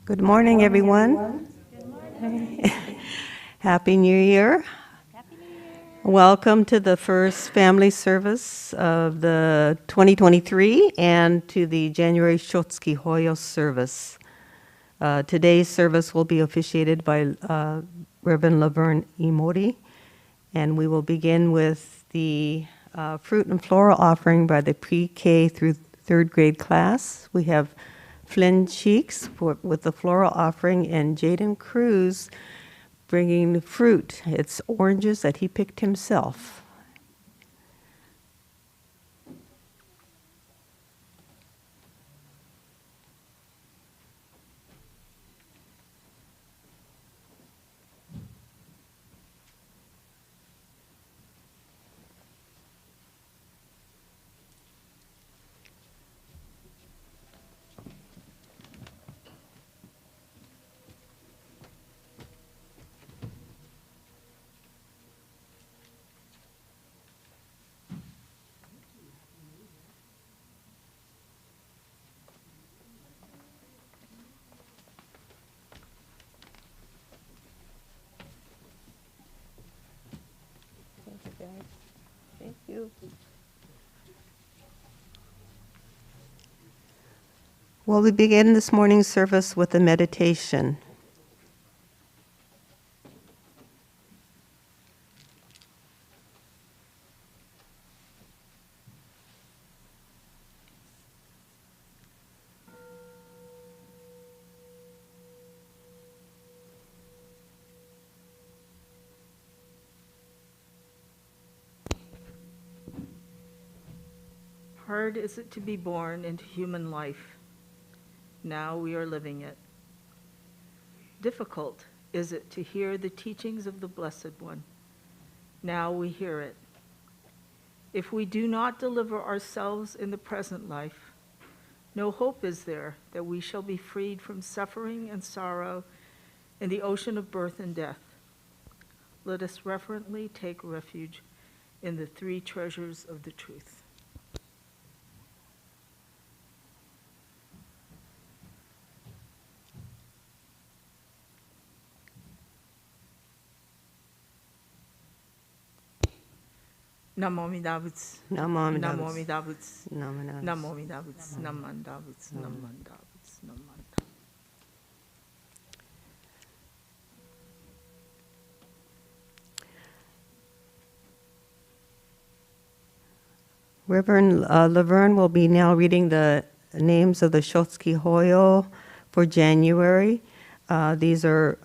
Good morning, everyone. Happy New Year. Welcome to the first family service of the 2023 and to the January Shotsuki Hoyo service. Today's service will be officiated by Reverend Laverne Imori, and we will begin with the fruit and floral offering by the pre-K through third grade class. We have Flynn Cheeks with the floral offering, and Jaden Cruz bringing the fruit. It's oranges that he picked himself. Thank you. Well, we begin this morning's service with a meditation. Hard is it to be born into human life. Now we are living it. Difficult is it to hear the teachings of the Blessed One. Now we hear it. If we do not deliver ourselves in the present life, no hope is there that we shall be freed from suffering and sorrow in the ocean of birth and death. Let us reverently take refuge in the three treasures of the truth. Namo Amida Butsu. Namo Amida Namo Butsu. Amida Butsu. Namo Amida Butsu. Namo Amida Butsu. Namo Amida Butsu. Namo Amida Butsu. Namo Amida. Reverend Laverne will be now reading the names of the Shotsuki Hoyo for January. These are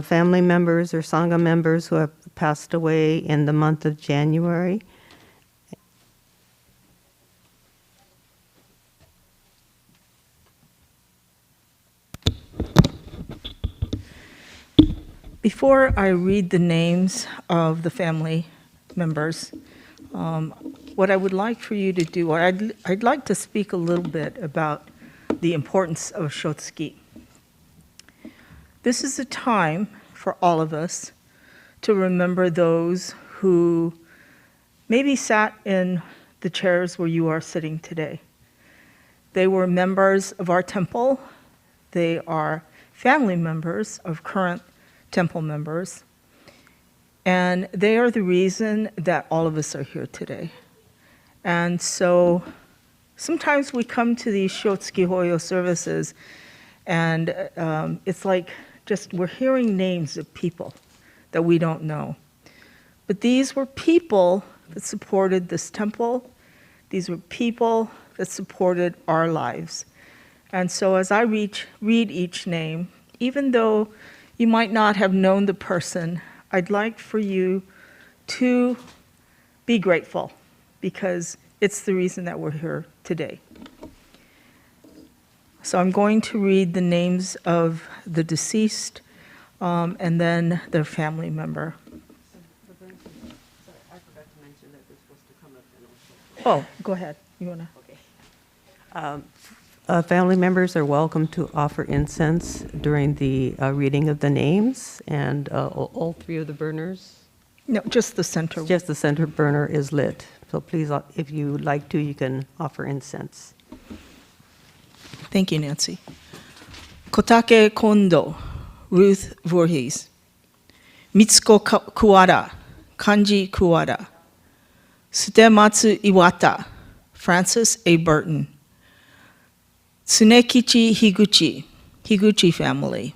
family members or Sangha members who have passed away in the month of January. Before I read the names of the family members, what I would like for you to do, or I'd like to speak a little bit about the importance of Shotsuki. This is a time for all of us to remember those who maybe sat in the chairs where you are sitting today. They were members of our temple. They are family members of current temple members. And they are the reason that all of us are here today. And so sometimes we come to these Shotsuki Hoyo services and it's like just we're hearing names of people that we don't know. But these were people that supported this temple. These were people that supported our lives. And so as I read each name, even though you might not have known the person, I'd like for you to be grateful because it's the reason that we're here today. So I'm going to read the names of the deceased and then their family member. Sorry, I forgot to mention that they're supposed to come up and also. Oh, go ahead. You wanna? Okay. Family members are welcome to offer incense during the reading of the names, and all three of the burners. No, just the center. Just the center burner is lit. So please, if you would like to, you can offer incense. Thank you, Nancy. Kotake Kondo, Ruth Voorhees. Mitsuko Kuwata, Kanji Kuwata. Sutematsu Iwata, Francis A. Burton. Tsunekichi Higuchi, Higuchi family.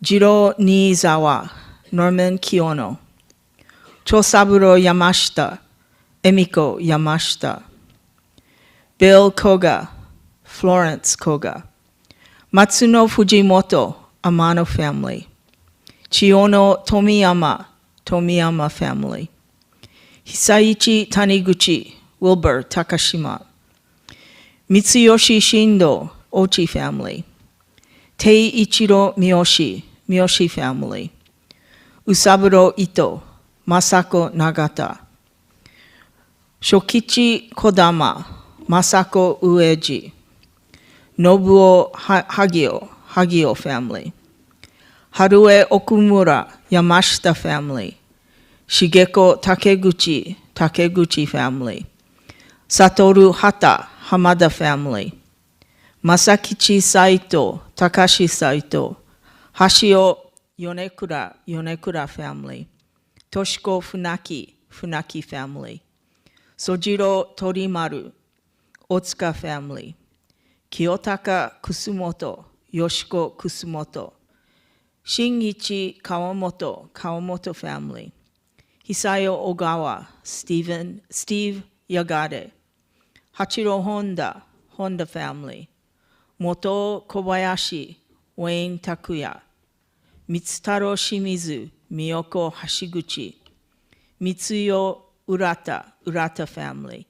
Jiro Niizawa, Norman Kiyono. Chosaburo Yamashita, Emiko Yamashita. Bill Koga, Florence Koga. Matsuno Fujimoto, Amano family. Chiyono Tomiyama, Tomiyama family. Hisaichi Taniguchi, Wilbur Takashima. Mitsuyoshi Shindo, Ochi family. Teiichiro Miyoshi, Miyoshi family. Usaburo Ito, Masako Nagata. Shokichi Kodama, Masako Ueji. Nobuo Hagio, Hagio family. Harue Okumura, Yamashita family. Shigeko Takeguchi, Takeguchi family. Satoru Hata, Hamada family. Masakichi Saito, Takashi Saito. Hashio Yonekura, Yonekura family. Toshiko Funaki, Funaki family. Sojiro Torimaru, Otsuka family. Kiyotaka Kusumoto, Yoshiko Kusumoto. Shinichi Kawamoto, Kawamoto family. Hisayo Ogawa, Steve Yagare. Hachiro Honda, Honda family. Moto Kobayashi, Wayne Takuya. Mitsutaro Shimizu, Miyoko Hashiguchi. Mitsuyo Urata, Urata family.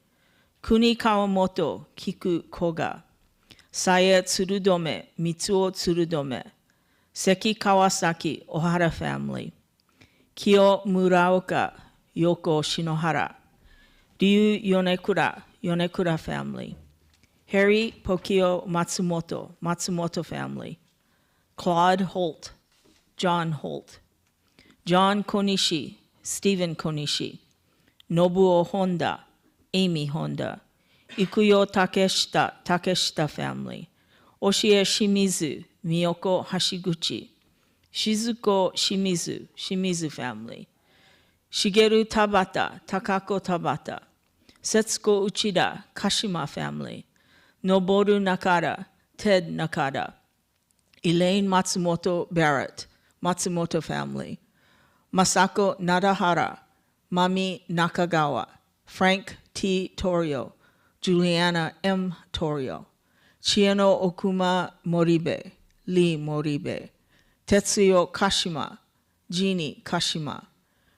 Kuni Kawamoto, Kiku Koga. Saya Tsurudome, Mitsuo Tsurudome. Seki Kawasaki, Ohara family. Kyo Muraoka, Yoko Shinohara. Ryu Yonekura, Yonekura family. Harry Pokio Matsumoto, Matsumoto family. Claude Holt, John Holt. John Konishi, Stephen Konishi. Nobuo Honda, Amy Honda. Ikuyo Takeshita, Takeshita family. Oshie Shimizu, Miyoko Hashiguchi. Shizuko Shimizu, Shimizu family. Shigeru Tabata, Takako Tabata. Setsuko Uchida, Kashima family. Noboru Nakada, Ted Nakada. Elaine Matsumoto Barrett, Matsumoto family. Masako Nadahara, Mami Nakagawa. Frank T. Torio, Juliana M. Torio. Chieno Okuma Moribe, Lee Moribe. Tetsuyo Kashima, Jeannie Kashima.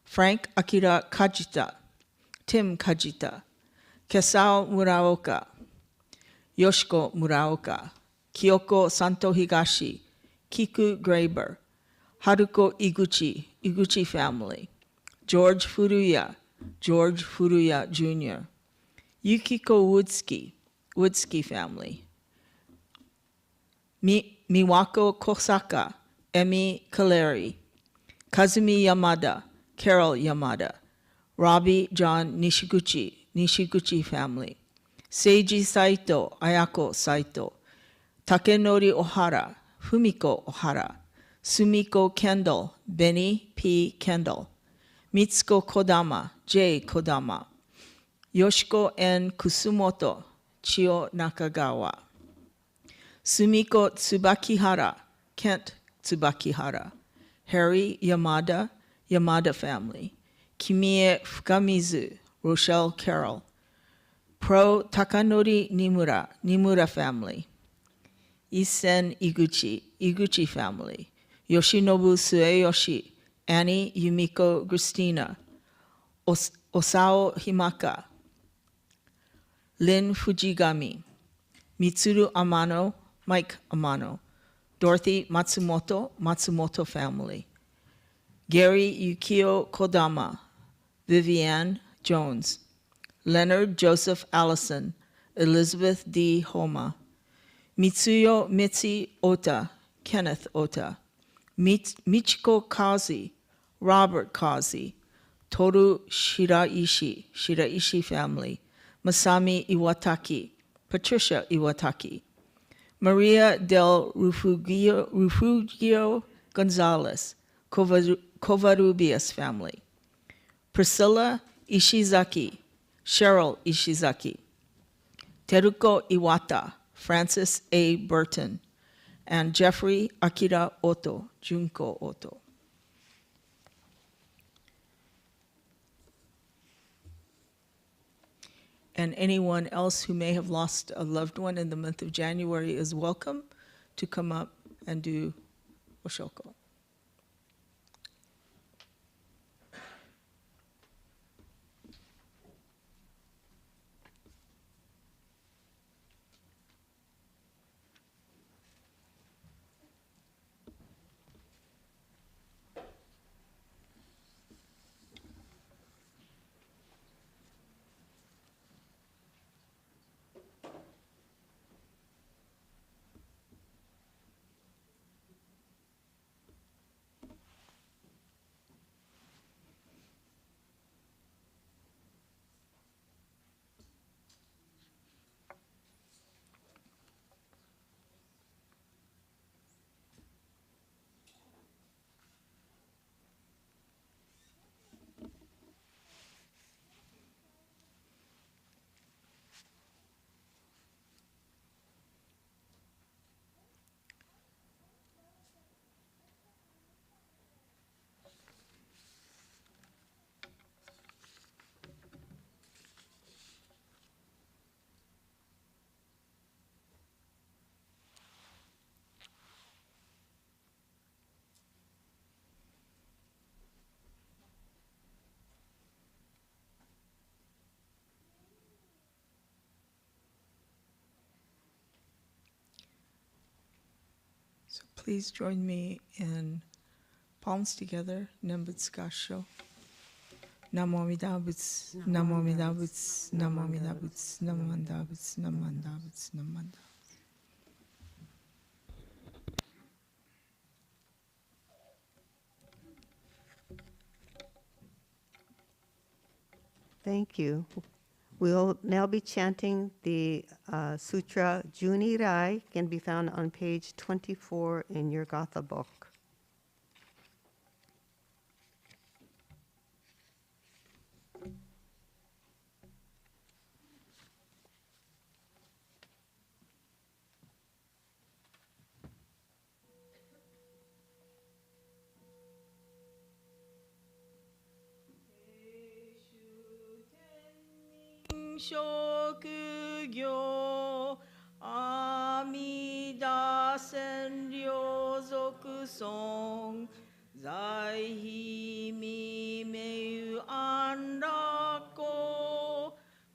Frank Akira Kajita, Tim Kajita. Kesao Muraoka, Yoshiko Muraoka. Kyoko Santo Higashi, Kiku Graber. Haruko Iguchi, Iguchi family. George Furuya, George Furuya Jr. Yukiko Woodsky, Woodsky family. Miwako Kosaka, Emi Kaleri. Kazumi Yamada, Carol Yamada. Robbie John Nishiguchi, Nishiguchi family. Seiji Saito, Ayako Saito. Takenori Ohara, Fumiko Ohara. Sumiko Kendall, Benny P. Kendall. Mitsuko Kodama, J. Kodama. Yoshiko N. Kusumoto, Chio Nakagawa. Sumiko Tsubakihara, Kent Tsubakihara. Harry Yamada, Yamada family. Kimie Fukamizu, Rochelle Carroll. Pro Takanori Nimura, Nimura family. Isen Iguchi, Iguchi family. Yoshinobu Sueyoshi, Annie Yumiko Christina. Osao Himaka. Lin Fujigami. Mitsuru Amano, Mike Amano. Dorothy Matsumoto, Matsumoto family. Gary Yukio Kodama. Vivienne Jones. Leonard Joseph Allison. Elizabeth D. Homa. Mitsuyo Mitzi Ota, Kenneth Ota. Michiko Kazi, Robert Kazi. Toru Shiraishi, Shiraishi family. Masami Iwataki, Patricia Iwataki. Maria del Refugio Gonzalez, Covarrubias family. Priscilla Ishizaki, Cheryl Ishizaki. Teruko Iwata, Francis A. Burton, and Jeffrey Akira Oto, Junko Oto. And anyone else who may have lost a loved one in the month of January is welcome to come up and do Oshoko. So please join me in palms together, Nembutskasho. Namo Amida Butsu, Namo Amida Butsu, Namo Amida Butsu, Namo Amida Butsu, Namo Amida Butsu, Namo Amida. Thank you. We'll now be chanting the Sutra Junirai, can be found on page 24 in your Gatha book. Shokugyo Amida Senryo Zokusong Zaihi Mimeu Anrako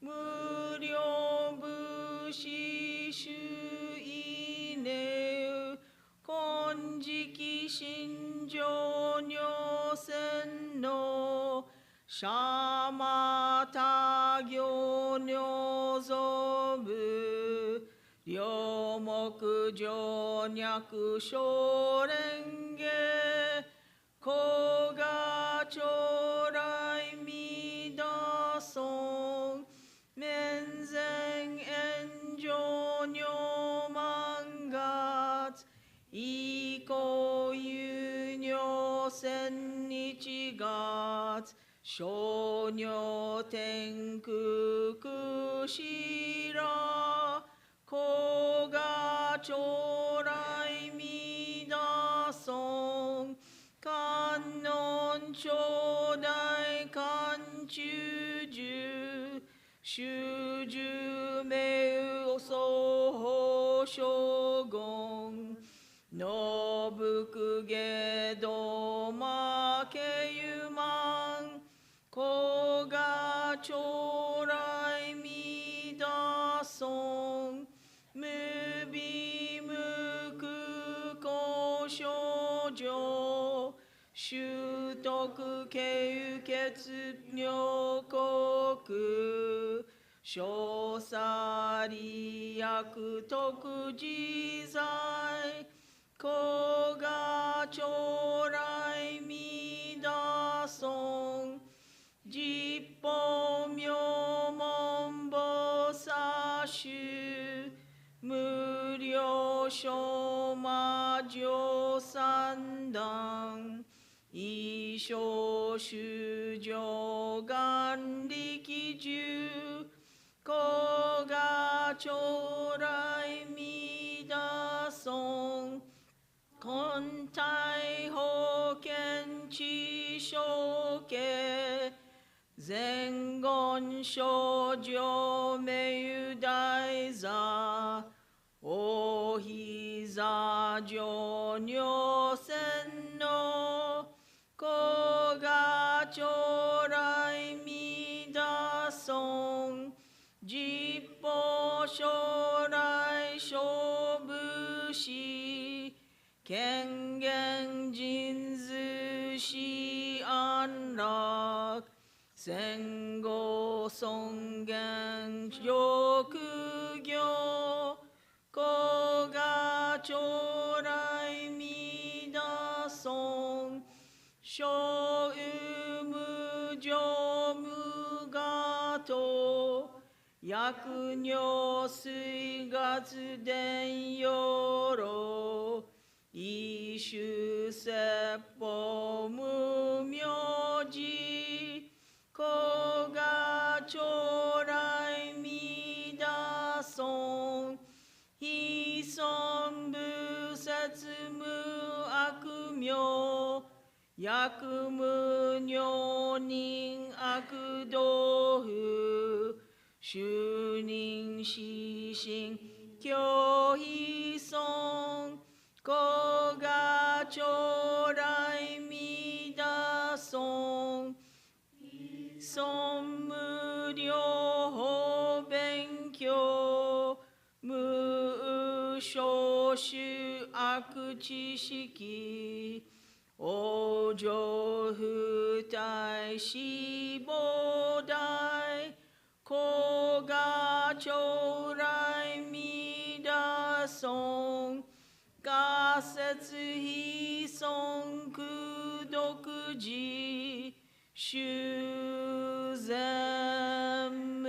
Muryo Bushi Shuineu Konjiki Shinjo Nyosen no Shamata gyo nyozobu Ryomoku jo nyaku shorenge Koga chorai midasong Menzen enjo nyomangat Iko yu nyo sen nichigat Shonyo tenku kushira Koga chorai midasong Kannon chodai kanchuju Shuju meu soho shogun Nobuku gedo makeyuman Koga chorai midasong Mubi muku koshojo Shutoku keuketsu nyokoku Shosari yaku toku jizai Koga chorai midasong Jippo myomon bosashu Muryo 衣装修上眼力中子が将来見出そう根体保険地象系前言症状名誉大座お膝上尿線の子が将来見出そう実法将来勝負し権限人図し安楽戦後尊厳職業子が将来見出そう小有無常無我と薬尿水月伝よろ異種説法無名字子が将来見出そう非尊部説無悪名薬無女人悪道夫就任死神教非尊子が将来見出そう尊無両方勉強無少種悪知識往生不体死亡大子が将来見出そう仮説非尊苦毒事修善無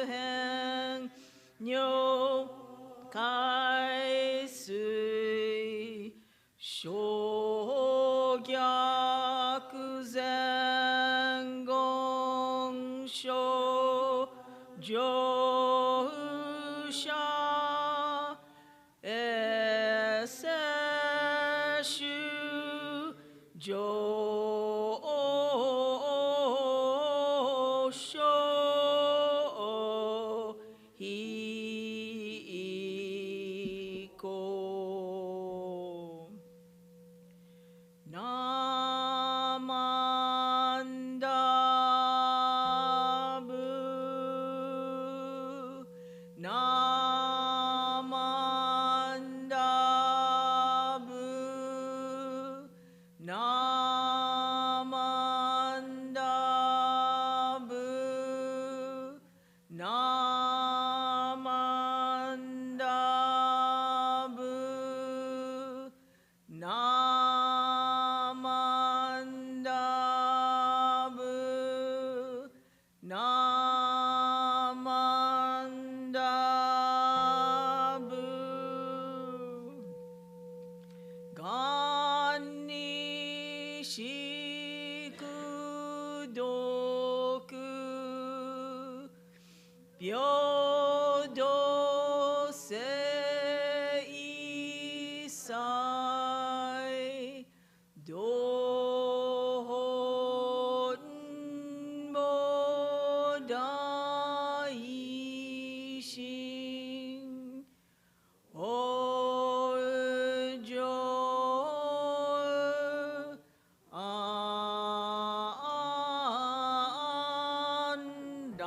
変尿海水小逆前言症上者摂取上昇非行ナマンダブナマンダブナマンダブナマンダブナマンダブナマンダブがんにしくどく平等性祭道本母大心往生安楽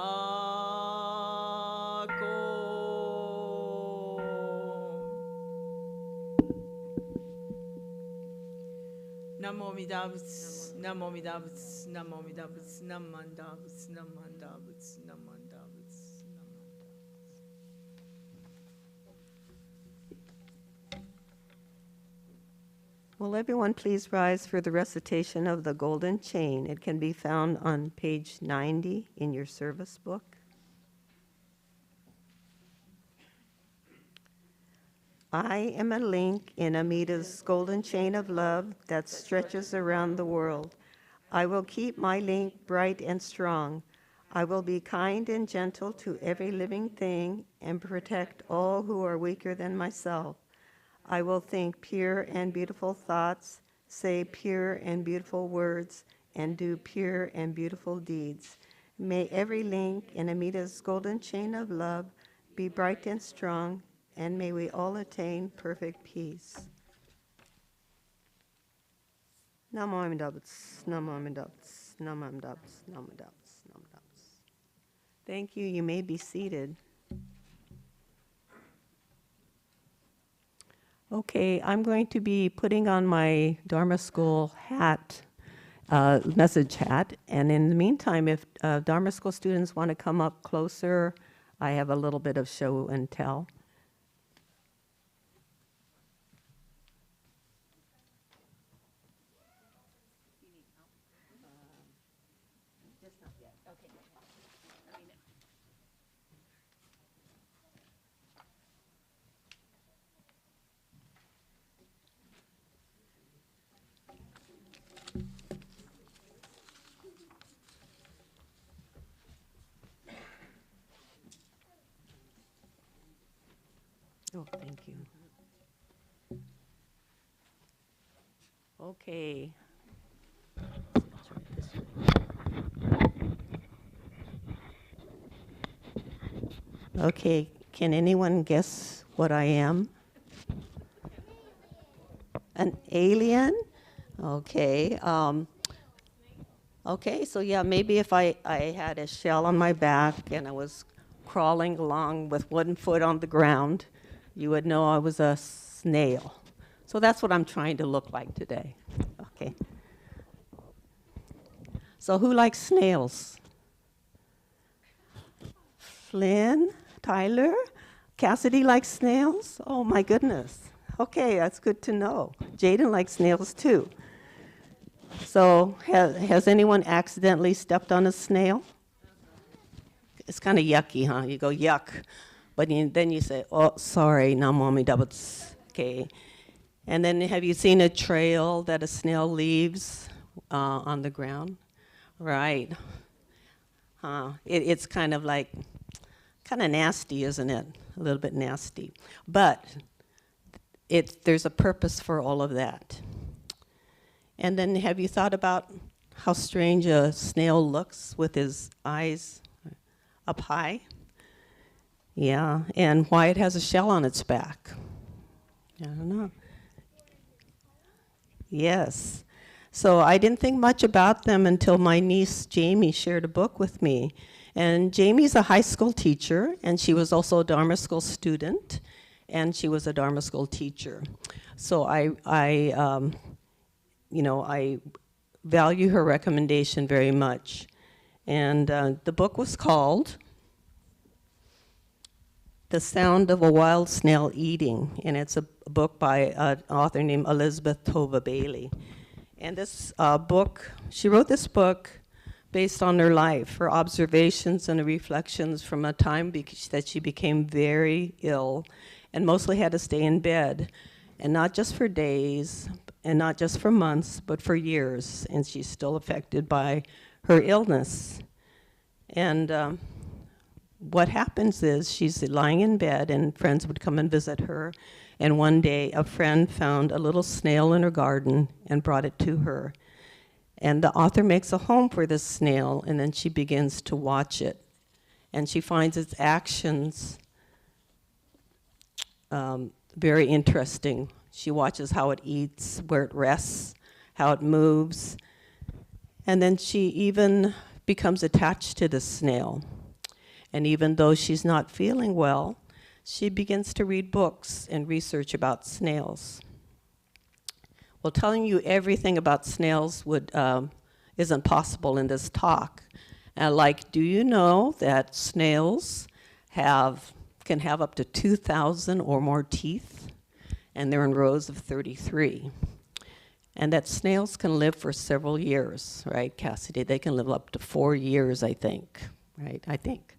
南無阿弥陀仏南無阿弥陀仏南無阿弥陀仏南無阿弥陀仏南無阿弥陀仏南無阿弥陀仏南無阿弥陀仏 Will everyone please rise for the recitation of the Golden Chain? It can be found on page 90 in your service book. I am a link in Amita's golden chain of love that stretches around the world. I will keep my link bright and strong. I will be kind and gentle to every living thing and protect all who are weaker than myself. I will think pure and beautiful thoughts, say pure and beautiful words, and do pure and beautiful deeds. May every link in Amita's golden chain of love be bright and strong, and may we all attain perfect peace. Namo Amidabats, Namo Amidabats, Namo Amidabats, Namo Amidabats, Namo Amidabats. Thank you. You may be seated. Okay, I'm going to be putting on my Dharma School hat, message hat, and in the meantime, if Dharma School students want to come up closer, I have a little bit of show and tell. Oh, thank you. Okay. Okay, can anyone guess what I am? An alien? Okay. Okay, so yeah, maybe if I had a shell on my back and I was crawling along with one foot on the ground, you would know I was a snail. So that's what I'm trying to look like today. Okay. So who likes snails? Flynn? Tyler? Cassidy likes snails? Oh my goodness. Okay, that's good to know. Jaden likes snails too. So has anyone accidentally stepped on a snail? It's kind of yucky, huh? You go, yuck. But then you say, oh, sorry, namo amidabats. Okay. And then have you seen a trail that a snail leaves on the ground? Right. It's kind of like, kind of nasty, isn't it? A little bit nasty. But there's a purpose for all of that. And then have you thought about how strange a snail looks with his eyes up high? Yeah, and why it has a shell on its back? I don't know. Yes. So I didn't think much about them until my niece Jamie shared a book with me. And Jamie's a high school teacher, and she was also a Dharma School student, and she was a Dharma School teacher. So I value her recommendation very much. And the book was called The Sound of a Wild Snail Eating, and it's a book by an author named Elizabeth Tova Bailey. And this book, she wrote this book based on her life, her observations and reflections from a time that she became very ill and mostly had to stay in bed, and not just for days, and not just for months, but for years, and she's still affected by her illness. And what happens is she's lying in bed and friends would come and visit her, and one day a friend found a little snail in her garden and brought it to her. And the author makes a home for this snail, and then she begins to watch it. And she finds its actions very interesting. She watches how it eats, where it rests, how it moves. And then she even becomes attached to the snail. And even though she's not feeling well, she begins to read books and research about snails. Well, telling you everything about snails isn't possible in this talk. Do you know that snails can have up to 2,000 or more teeth? And they're in rows of 33. And that snails can live for several years, right, Cassidy? They can live up to 4 years, I think, right? I think.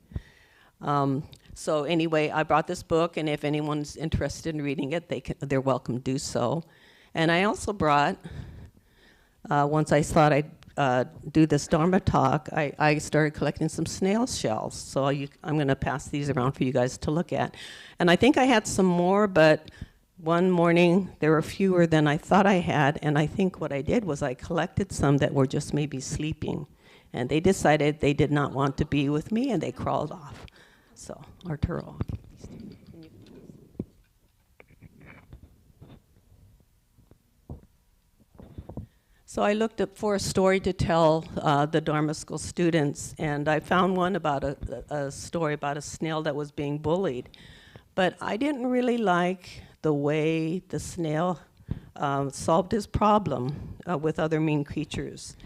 So anyway, I brought this book, and if anyone's interested in reading it, they're welcome to do so. And I also brought, once I thought I'd do this Dharma talk, I started collecting some snail shells. So I'm going to pass these around for you guys to look at. And I think I had some more, but one morning there were fewer than I thought I had. And I think what I did was I collected some that were just maybe sleeping. And they decided they did not want to be with me, and they crawled off. So, Arturo. So I looked up for a story to tell the Dharma School students, and I found one about a story about a snail that was being bullied. But I didn't really like the way the snail solved his problem with other mean creatures.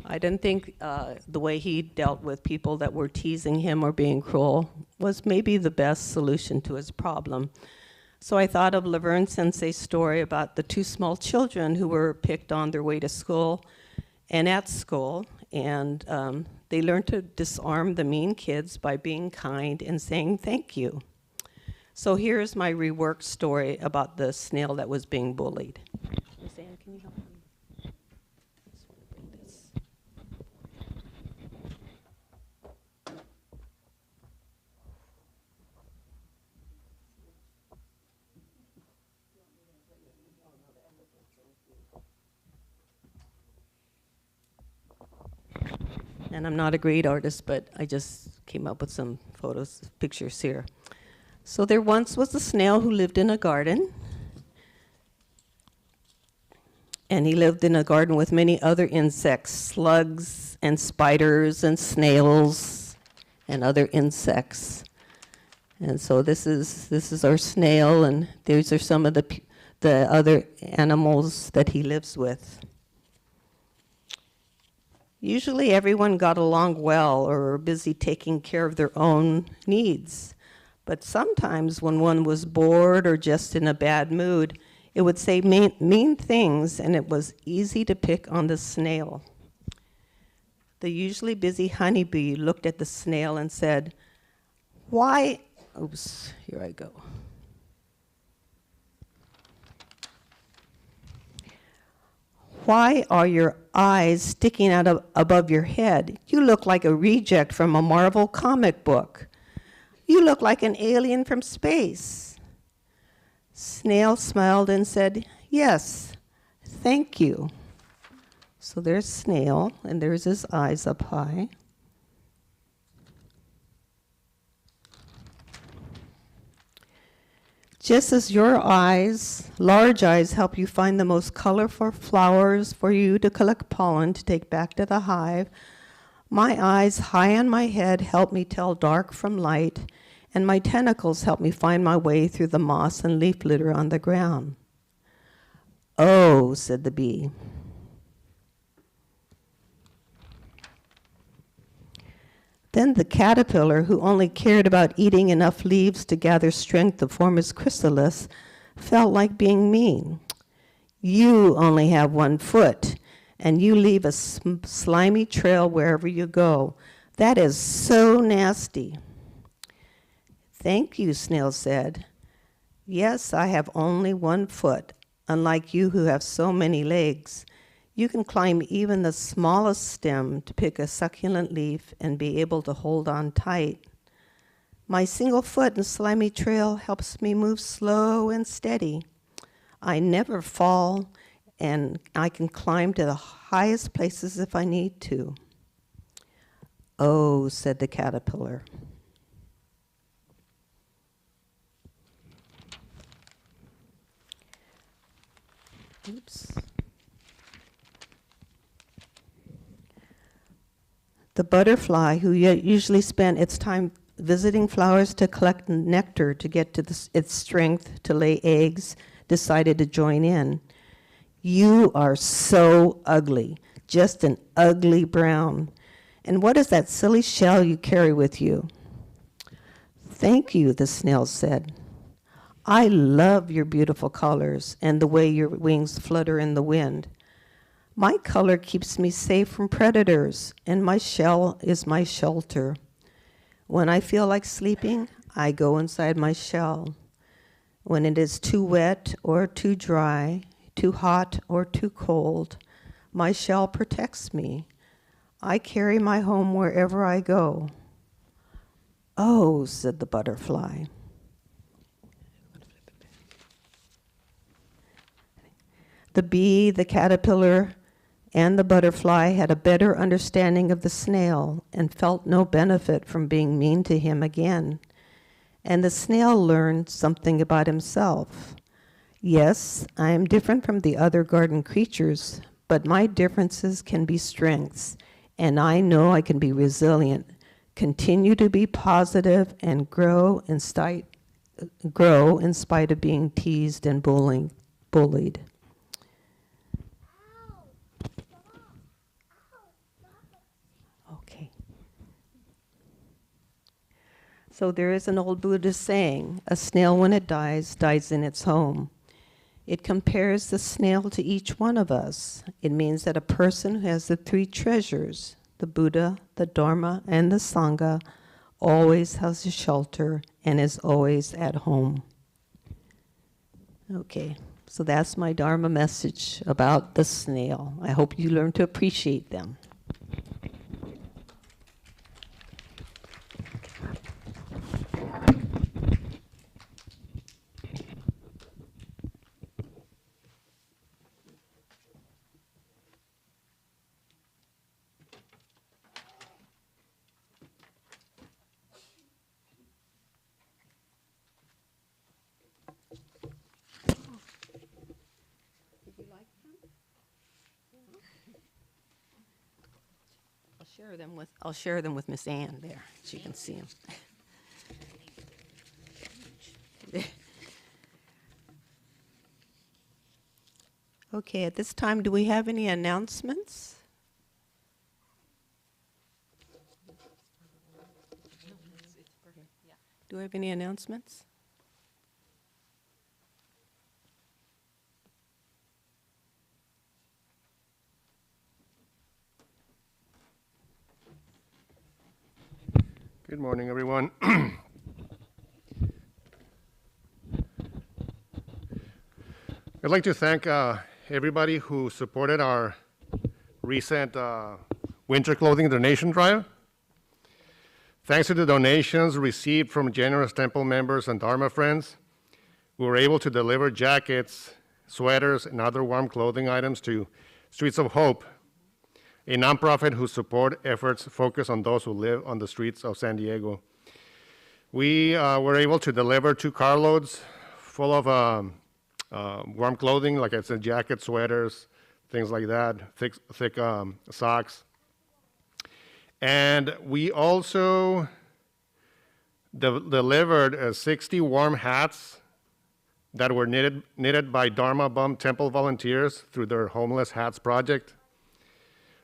I didn't think the way he dealt with people that were teasing him or being cruel was maybe the best solution to his problem. So I thought of Laverne Sensei's story about the two small children who were picked on their way to school and at school, and they learned to disarm the mean kids by being kind and saying thank you. So here's my reworked story about the snail that was being bullied. Miss Ann, can you help me? And I'm not a great artist, but I just came up with some pictures here. So there once was a snail who lived in a garden. And he lived in a garden with many other insects, slugs and spiders and snails and other insects. And so this is our snail, and these are some of the other animals that he lives with. Usually everyone got along well or were busy taking care of their own needs. But sometimes when one was bored or just in a bad mood, it would say mean things, and it was easy to pick on the snail. The usually busy honeybee looked at the snail and said, "Why," oops, here I go. "Why are your eyes sticking out above your head? You look like a reject from a Marvel comic book. You look like an alien from space." Snail smiled and said, "Yes, thank you." So there's Snail, and there's his eyes up high. Just as your eyes, large eyes, help you find the most colorful flowers for you to collect pollen to take back to the hive, my eyes high on my head help me tell dark from light, and my tentacles help me find my way through the moss and leaf litter on the ground. "Oh," said the bee. Then the caterpillar, who only cared about eating enough leaves to gather strength to form his chrysalis, felt like being mean. "You only have 1 foot, and you leave a slimy trail wherever you go. That is so nasty." "Thank you," Snail said. "Yes, I have only 1 foot, unlike you who have so many legs. You can climb even the smallest stem to pick a succulent leaf and be able to hold on tight. My single foot and slimy trail helps me move slow and steady. I never fall, and I can climb to the highest places if I need to." "Oh," said the caterpillar. Oops. The butterfly, who usually spent its time visiting flowers to collect nectar to get to its strength to lay eggs, decided to join in. "You are so ugly, just an ugly brown. And what is that silly shell you carry with you?" "Thank you," the snail said. "I love your beautiful colors and the way your wings flutter in the wind. My color keeps me safe from predators, and my shell is my shelter. When I feel like sleeping, I go inside my shell. When it is too wet or too dry, too hot or too cold, my shell protects me. I carry my home wherever I go. Oh, said the butterfly. The bee, the caterpillar, and the butterfly had a better understanding of the snail and felt no benefit from being mean to him again. And the snail learned something about himself. Yes, I am different from the other garden creatures, but my differences can be strengths, and I know I can be resilient, continue to be positive, and grow in spite of being teased and bullied. Okay. So there is an old Buddhist saying, a snail when it dies, dies in its home. It compares the snail to each one of us. It means that a person who has the three treasures, the Buddha, the Dharma, and the Sangha, always has a shelter and is always at home. Okay, so that's my Dharma message about the snail. I hope you learn to appreciate them. I'll share them with Miss Ann there. She can see them. Okay, at this time, do we have any announcements? Do we have any announcements? Good morning, everyone. I'd like to thank everybody who supported our recent winter clothing donation drive. Thanks to the donations received from generous temple members and Dharma friends, we were able to deliver jackets, sweaters, and other warm clothing items to Streets of Hope, a nonprofit whose support efforts focus on those who live on the streets of San Diego. We were able to deliver 2 carloads full of warm clothing, like I said, jackets, sweaters, things like that, thick socks. And we also delivered 60 warm hats that were knitted by Dharma Bum Temple volunteers through their Homeless Hats project.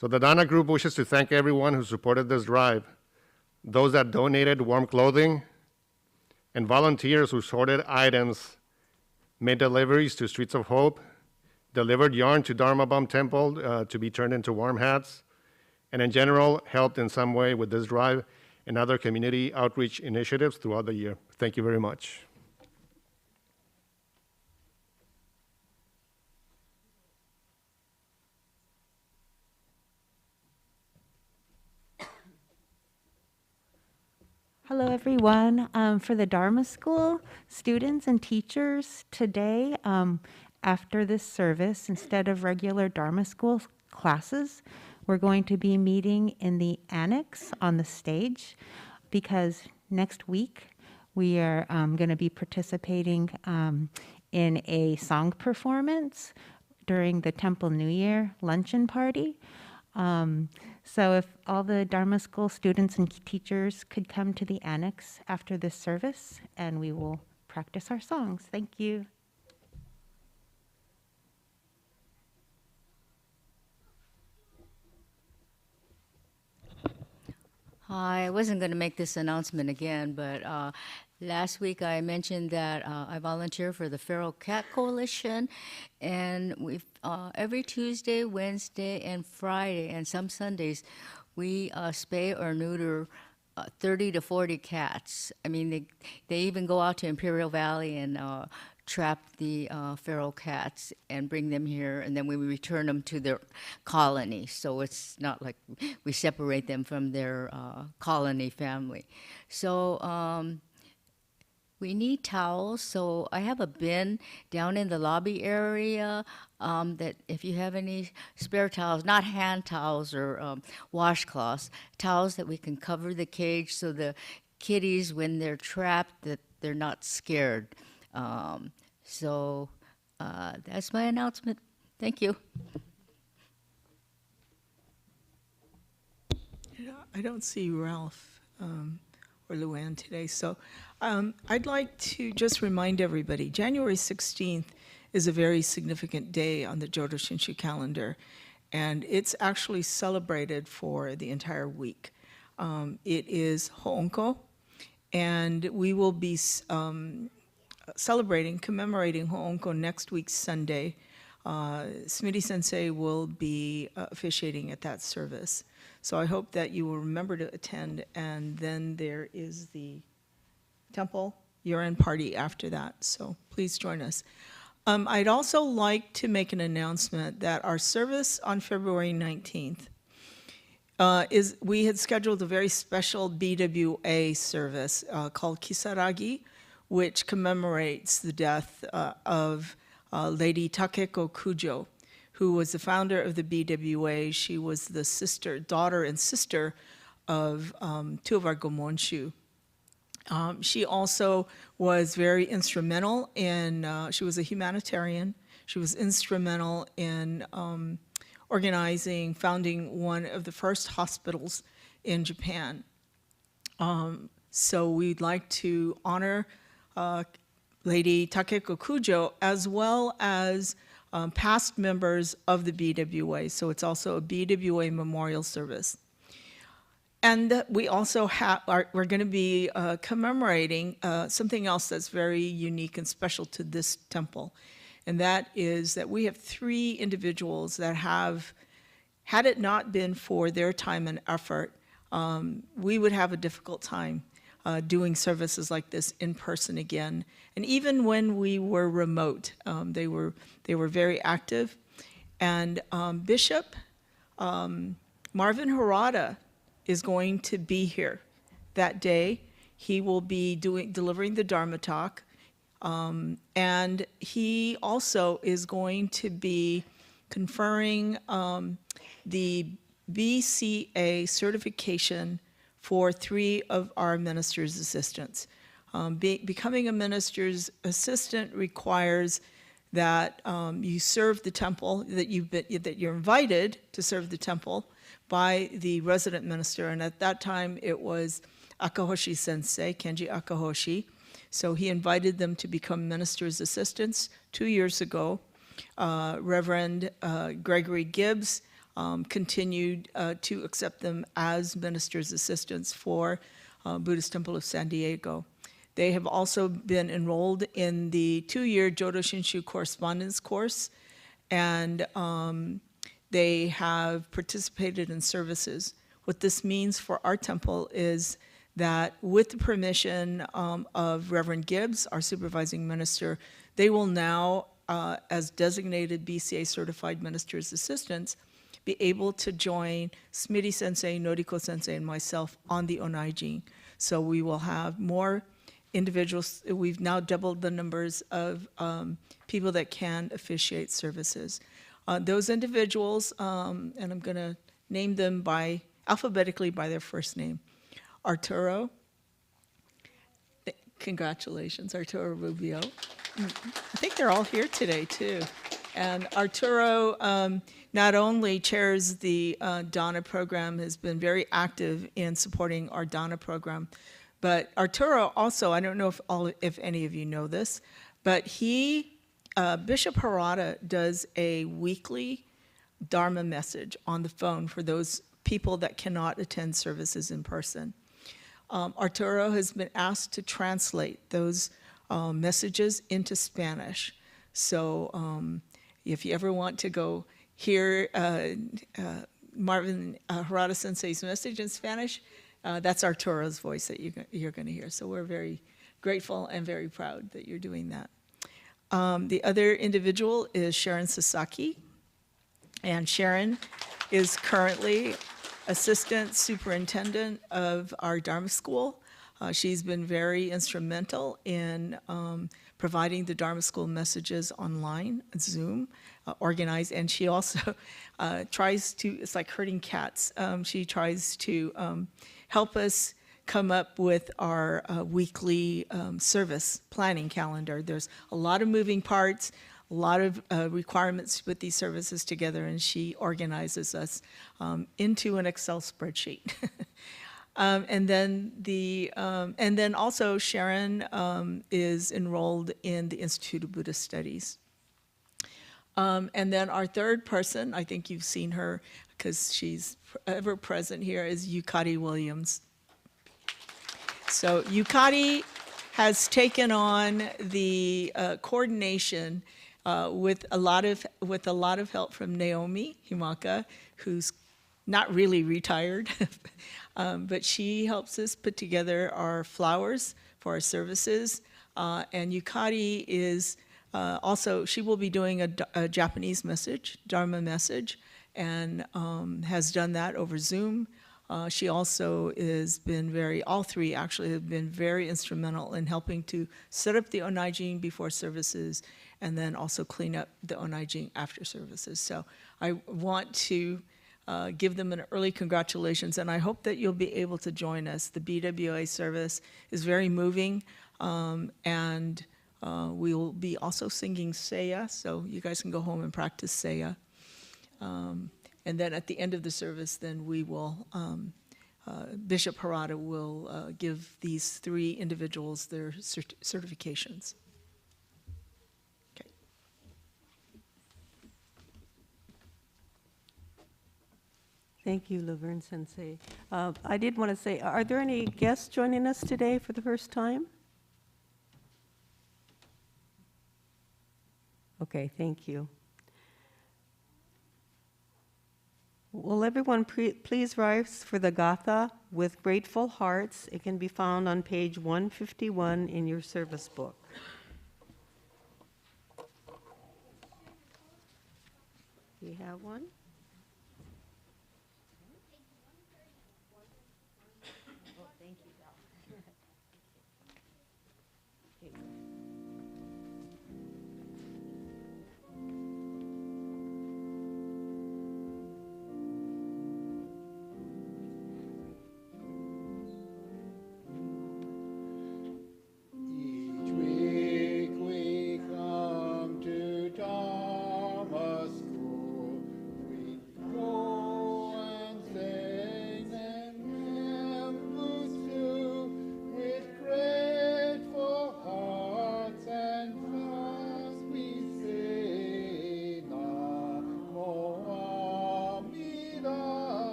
So the Dana Group wishes to thank everyone who supported this drive, those that donated warm clothing, and volunteers who sorted items, made deliveries to Streets of Hope, delivered yarn to Dharma Bum Temple to be turned into warm hats, and in general, helped in some way with this drive and other community outreach initiatives throughout the year. Thank you very much. Hello, everyone. For the Dharma School students and teachers, today, after this service, instead of regular Dharma School classes, we're going to be meeting in the annex on the stage because next week we are going to be participating in a song performance during the Temple New Year luncheon party. So if all the Dharma School students and teachers could come to the annex after this service, and we will practice our songs. Thank you. Hi, I wasn't going to make this announcement again, but last week I mentioned that I volunteer for the Feral Cat Coalition, and we've every Tuesday, Wednesday, and Friday, and some Sundays, we spay or neuter 30 to 40 cats. I mean, they even go out to Imperial Valley and trap the feral cats and bring them here, and then we return them to their colony. So it's not like we separate them from their colony family. So we need towels, so I have a bin down in the lobby area that if you have any spare towels, not hand towels or washcloths, towels that we can cover the cage so the kitties, when they're trapped, that they're not scared. So that's my announcement. Thank you. I don't see Ralph or Luann today, so I'd like to just remind everybody, January 16th is a very significant day on the Jodo Shinshu calendar, and it's actually celebrated for the entire week. It is Ho'onko, and we will be commemorating Ho'onko next week, Sunday. Smitty Sensei will be officiating at that service. So I hope that you will remember to attend, and then there is the temple year-end party after that, so please join us. I'd also like to make an announcement that our service on February 19th we had scheduled a very special BWA service called Kisaragi, which commemorates the death of Lady Takeko Kujo, who was the founder of the BWA. She was the daughter and sister of two of our Gomonshu. She also was very instrumental in, she was a humanitarian. She was instrumental in founding one of the first hospitals in Japan. So we'd like to honor Lady Takeko Kujo, as well as past members of the BWA. So it's also a BWA memorial service. And we also we're going to be commemorating something else that's very unique and special to this temple. And that is that we have 3 individuals that have, had it not been for their time and effort, we would have a difficult time doing services like this in person again. And even when we were remote, they were very active. And Bishop Marvin Harada is going to be here that day. He will be delivering the Dharma talk. And he also is going to be conferring the BCA certification for 3 of our minister's assistants. Becoming a minister's assistant requires that you serve the temple, that you're invited to serve the temple by the resident minister. And at that time, it was Akahoshi Sensei, Kenji Akahoshi. So he invited them to become minister's assistants 2 years ago. Reverend Gregory Gibbs continued to accept them as minister's assistants for Buddhist Temple of San Diego. They have also been enrolled in the 2-year Jodo Shinshu correspondence course, and they have participated in services. What this means for our temple is that with the permission of Reverend Gibbs, our supervising minister, they will now, as designated BCA certified minister's assistants, be able to join Smitty Sensei, Noriko Sensei, and myself on the Onaijin. So we will have more individuals. We've now doubled the numbers of people that can officiate services. Those individuals, and I'm going to name them alphabetically by their first name. Arturo, congratulations, Arturo Rubio. I think they're all here today too. And Arturo not only chairs the Dana program, has been very active in supporting our Dana program, but Arturo also, I don't know if any of you know this, but Bishop Harada does a weekly Dharma message on the phone for those people that cannot attend services in person. Arturo has been asked to translate those messages into Spanish. So if you ever want to go hear Marvin Harada Sensei's message in Spanish, That's Arturo's voice that you're going to hear. So we're very grateful and very proud that you're doing that. The other individual is Sharon Sasaki. And Sharon is currently Assistant Superintendent of our Dharma School. She's been very instrumental in providing the Dharma School messages online, Zoom, organized, and she also tries to, it's like herding cats, she tries to help us come up with our weekly service planning calendar. There's a lot of moving parts, a lot of requirements to put these services together, and she organizes us into an Excel spreadsheet. And then also Sharon is enrolled in the Institute of Buddhist Studies. And then our third person, I think you've seen her because she's ever present here, is Yukari Williams. So Yukari has taken on the coordination with a lot of help from Naomi Himaka, who's not really retired, but she helps us put together our flowers for our services. And Yukari is also, she will be doing a Japanese message, Dharma message, and has done that over Zoom. She also has been all three actually have been very instrumental in helping to set up the Onaijin before services and then also clean up the Onaijin after services. So I want to give them an early congratulations, and I hope that you'll be able to join us. The BWA service is very moving, and we will be also singing Seiya, so you guys can go home and practice Seiya. And then at the end of the service, then we will, Bishop Harada will give these three individuals their certifications. Okay. Thank you, Laverne Sensei. I did want to say, are there any guests joining us today for the first time? Okay, thank you. Will everyone please rise for the Gatha with grateful hearts? It can be found on page 151 in your service book. Do you have one? Oh, thank you, Doc.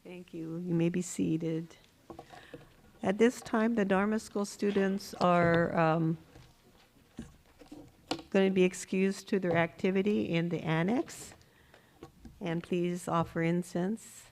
Thank you. You may be seated. At this time, the Dharma School students are going to be excused to their activity in the annex. And please offer incense.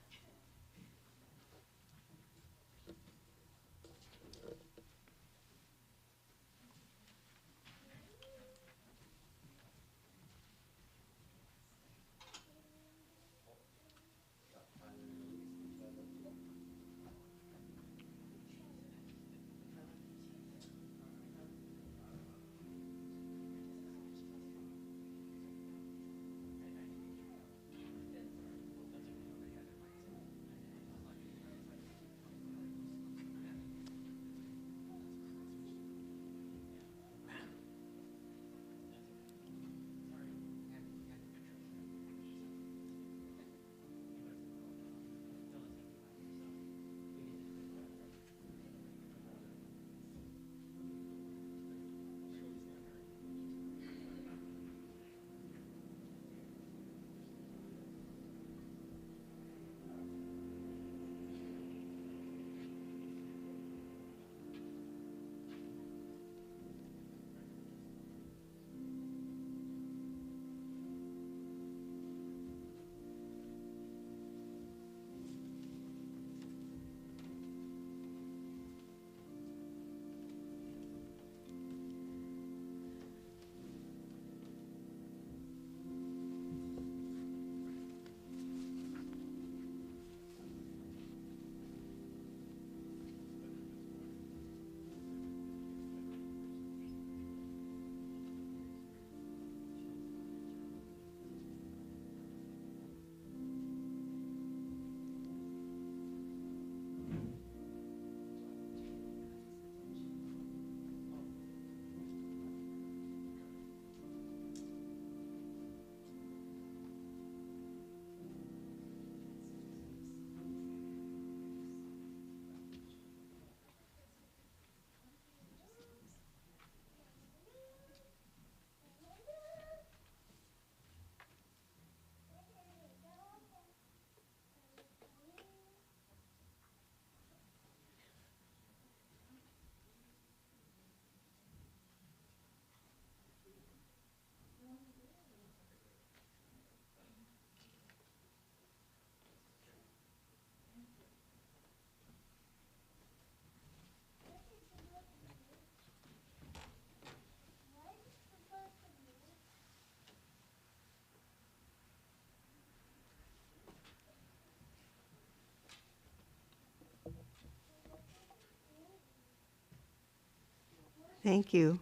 Thank you.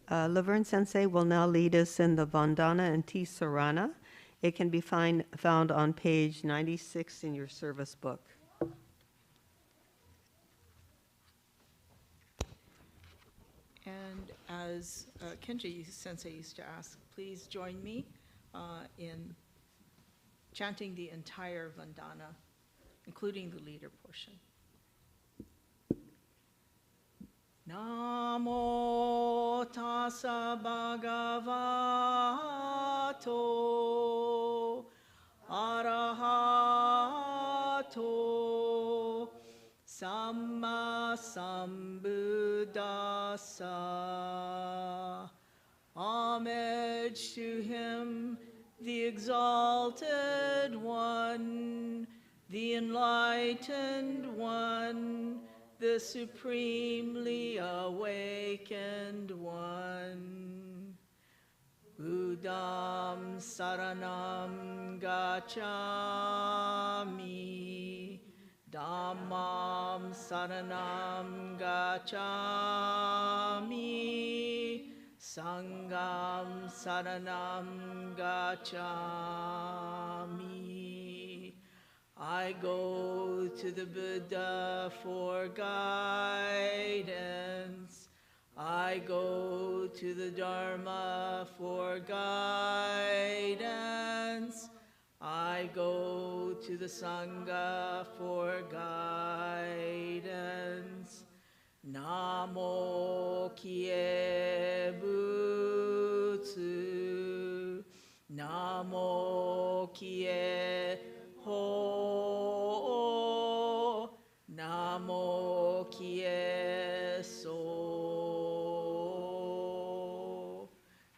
Laverne Sensei will now lead us in the Vandana and Tea Sarana. It can be found on page 96 in your service book. And as Kenji Sensei used to ask, please join me in chanting the entire Vandana, including the leader portion. Namo tassa bhagavato arahato samma sambuddhassa. Homage to him, the exalted one, the enlightened one, the supremely awakened one. Buddham saranam gacchami, Dhammam saranam gacchami, Sangham saranam gacchami. I go to the Buddha for guidance. I go to the Dharma for guidance. I go to the Sangha for guidance. Namo Kie Butsu. Namo Kie Ho. Namo Kie So.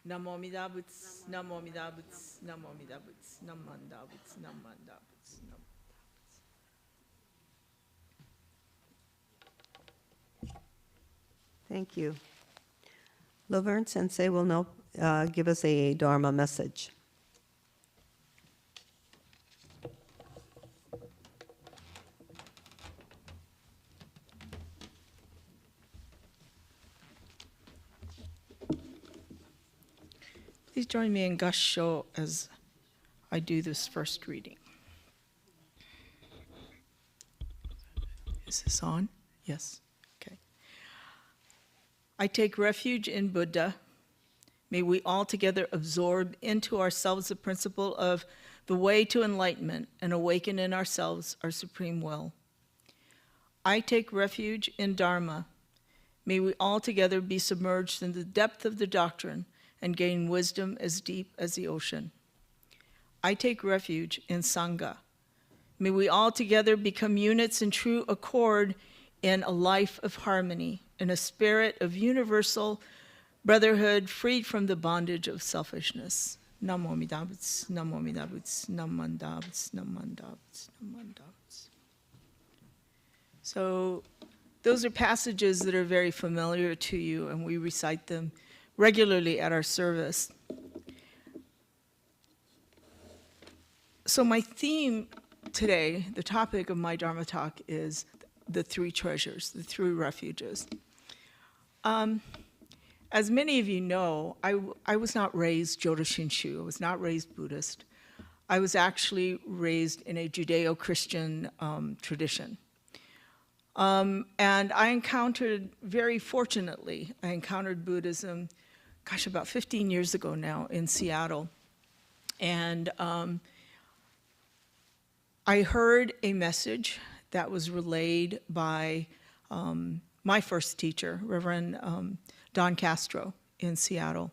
Namo Amida Butsu, Namo Amida Butsu, Namo Amida Butsu, Namo Amida Butsu, Namo Amida Butsu, Namo. Thank you. Laverne Sensei will now give us a Dharma message. Please join me in Gassho as I do this first reading. Is this on? Yes. Okay. I take refuge in Buddha. May we all together absorb into ourselves the principle of the way to enlightenment and awaken in ourselves our supreme will. I take refuge in Dharma. May we all together be submerged in the depth of the doctrine and gain wisdom as deep as the ocean. I take refuge in Sangha. May we all together become units in true accord in a life of harmony, in a spirit of universal brotherhood freed from the bondage of selfishness. Namo Amida Butsu, Namo Amida Butsu, Namo Amida Butsu, Namo Amida Butsu, Namo Amida Butsu. So those are passages that are very familiar to you, and we recite them regularly at our service. So my theme today, the topic of my Dharma talk, is the three treasures, the three refuges. As many of you know, I was not raised Jodo Shinshu. I was not raised Buddhist. I was actually raised in a Judeo-Christian tradition. And I encountered, very fortunately, I encountered Buddhism, about 15 years ago now in Seattle. And I heard a message that was relayed by my first teacher, Reverend Don Castro in Seattle.